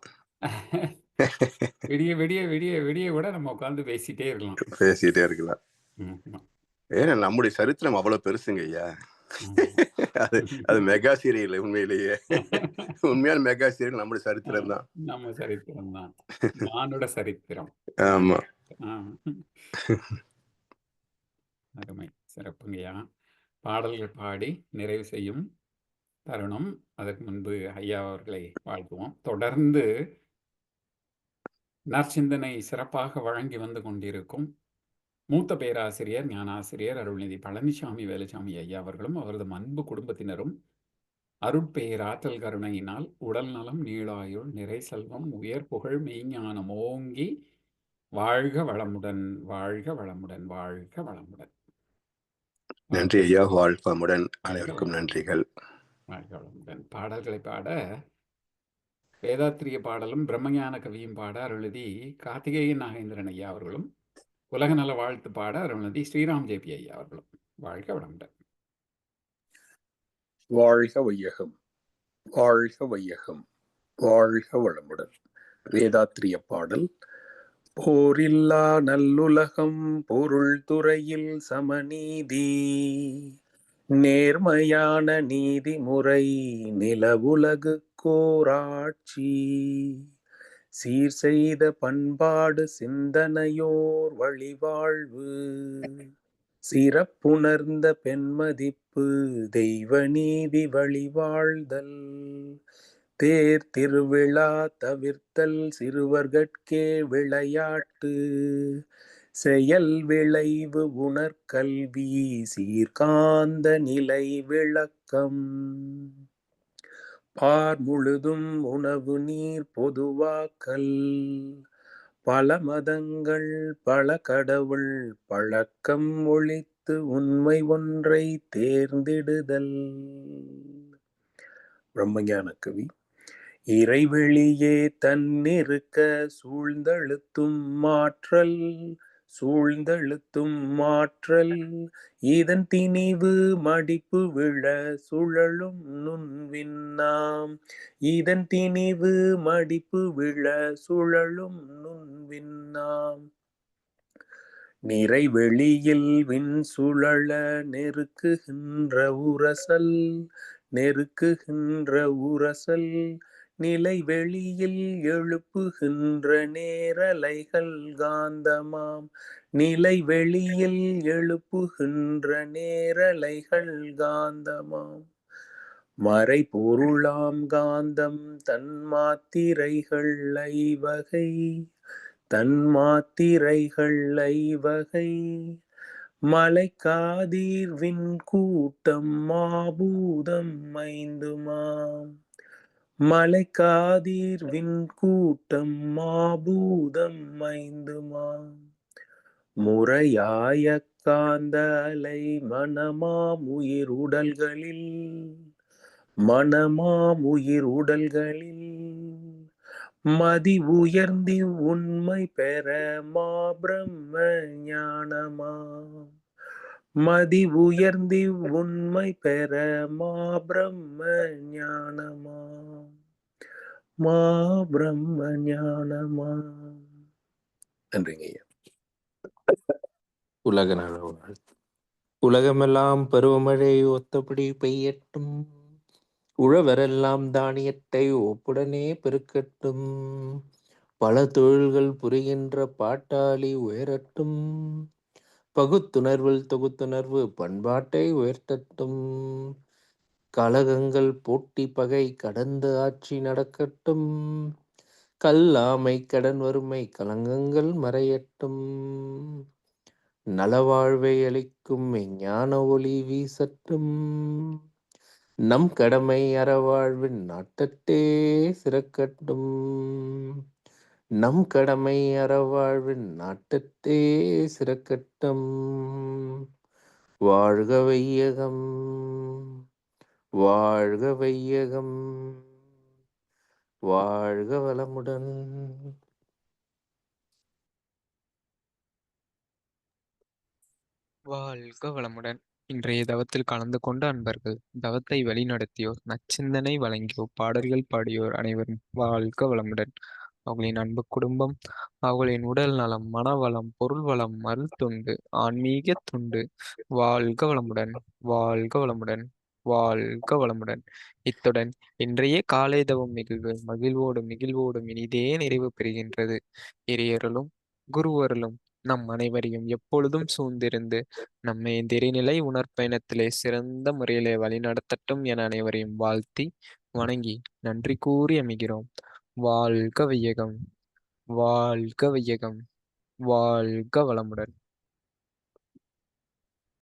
விடிய விடிய விடிய விடிய கூட நம்ம உட்காந்து பேசிட்டே இருக்கலாம். ஏன்னா நம்முடைய சரித்திரம் அவ்வளவு பெருசுங்க ஐயா. அது மெகா சீரியல். உண்மையிலேயே உண்மையான மெகா சீரியல் நம்முடைய சரித்திரம் தான். நம்ம சரித்திரம் தான், மானுட சரித்திரம். ஆமா, அருமை, சிறப்புங்கய்யா. பாடல்கள் பாடி நிறைவு செய்யும் தருணம். அதற்கு முன்பு ஐயா அவர்களை வாழ்த்துவோம். தொடர்ந்து நற்சிந்தனை சிறப்பாக வழங்கி வந்து கொண்டிருக்கும் மூத்த பேராசிரியர் ஞானாசிரியர் அருள்நிதி பழனிசாமி வேலுசாமி ஐயா அவர்களும் அவரது அன்பு குடும்பத்தினரும் அருட்பேராற்றல் கருணையினால் உடல் நலம், நீளாயுள், நிறை செல்வம், உயர் புகழ், மெய்ஞானம் ஓங்கி வாழ்க வளமுடன், வாழ்க வளமுடன், வாழ்க வளமுடன். நன்றி ஐயா. வாழ்வமுடன். அனைவருக்கும் நன்றிகள். வாழ்க வளமுடன். பாடல்களை பாட வேதாத்திரிய பாடலும் பிரம்மஞான கவியும் பாட அருள்நிதி கார்த்திகேய நாகேந்திரன் ஐயா அவர்களும், உலக நல வாழ்த்து பாட அருள்நிதி ஸ்ரீராம் ஜேபி ஐயா அவர்களும். வாழ்க வளமுடன். வாழ்க வையகம், வாழ்க வையகம், வாழ்க வளமுடன். வேதாத்திரிய பாடல். போரில்லா நல்லுலகம், பொருள் துறையில் சமநீதி, நேர்மையான நீதிமுறை, நிலவுலகு கோராட்சி, சீர் செய்த பண்பாடு, சிந்தனையோர் வழிவாழ்வு, சிறப்புணர்ந்த பெண்மதிப்பு, தெய்வ நீதி வழிவாழ்தல், தேர் திருவிழா தவிர்த்தல், சிறுவர்கட்கே விளையாட்டு, செயல் விளைவு உணர்கல்வி சீர்காந்த நிலை விளக்கம் பார் முழுதும் உணவு நீர் பொதுவாக்கல் பல மதங்கள் பல கடவுள் பழக்கம் ஒழித்து உண்மை ஒன்றை தேர்ந்திடுதல். பிரம்மஞான கவி. இறைவெளியே தன்னிருக்க சூழ்ந்தழுத்தும் மாற்றல் இதன் திணிவு மடிப்பு விழ சுழலும் நுண்விண்ணாம் இதன் திணிவு மடிப்பு விழ சுழலும் நுண்விண்ணாம் நிறைவெளியில் விண் சுழல நெருக்குகின்ற உரசல் நிலை வெளியில் எழுப்புகின்ற நேரலைகள் காந்தமாம் நிலை வெளியில் எழுப்புகின்ற நேரலைகள் காந்தமாம் மறை பொருளாம் காந்தம் தன்மாத்திரைகள் ஐவகை மலைக்காதீர் விண்கூட்டம் மாபூதம் ஐந்துமாம் மலைக்காதீர் விண்கூட்டம் மாபூதம் ஐந்துமாம் முறையாய காந்த அலை மனமாம் உயிருடல்களில் மதி உயர்ந்தி உண்மை பெற மா பிரம்ம ஞானமாம் மதி உயர்ந்தி உண்மை பெற மா பிரம்ம ஞானமாம் மா பிரம்ம ஞானமாம். நன்றிங்க ஐயா. உலக நல வாழ்த்து. உலகமெல்லாம் பருவமழை ஒத்தபடி பெய்யட்டும், உழவரெல்லாம் தானியத்தை ஒப்புடனே பெருக்கட்டும், பல தொழில்கள் புரிகின்ற பாட்டாளி உயரட்டும், பகுத்துணர்வில் தொகுத்துணர்வு பண்பாட்டை உயர்த்தட்டும், கலகங்கள் போட்டி பகை கடந்து ஆட்சி நடக்கட்டும், கல்லாமை கடன் வறுமை கலங்கங்கள் மறையட்டும், நலவாழ்வை அளிக்கும் ஞான ஒளி வீசட்டும், நம் கடமை அறவாழ்வின் நாட்டத்தே சிறக்கட்டும், நம் கடமை அறவாழ்வின் நாட்டத்தே சிறக்கட்டும். வாழ்க வையகம், வாழ்க வையகம், வாழ்க வளமுடன். வாழ்க வளமுடன். இன்றைய தவத்தில் கலந்து கொண்ட அன்பர்கள், தவத்தை வழிநடத்தியோர், நச்சிந்தனை வழங்கியோர், பாடல்கள் பாடியோர் அனைவரும் வாழ்க வளமுடன். அவர்களின் அன்பு குடும்பம், அவர்களின் உடல் நலம், மனவளம், பொருள் வளம், மருள் தொண்டு, ஆன்மீக தொண்டு வாழ்க வளமுடன், வாழ்க வளமுடன், வாழ்க வளமுடன். இத்துடன் இன்றைய காலை தவம் நிகழ்வு மகிழ்வோடும் இனிதே நிறைவு பெறுகின்றது. இறையருளும் குருவருளும் நம் அனைவரையும் எப்பொழுதும் சூழ்ந்திருந்து நம்மை திரைநிலை உணர்பயணத்திலே சிறந்த முறையிலே வழிநடத்தட்டும் என அனைவரையும் வாழ்த்தி வணங்கி நன்றி கூறி அமைகிறோம். வாழ்க வையகம், வாழ்க வையகம், வாழ்க வளமுடன்.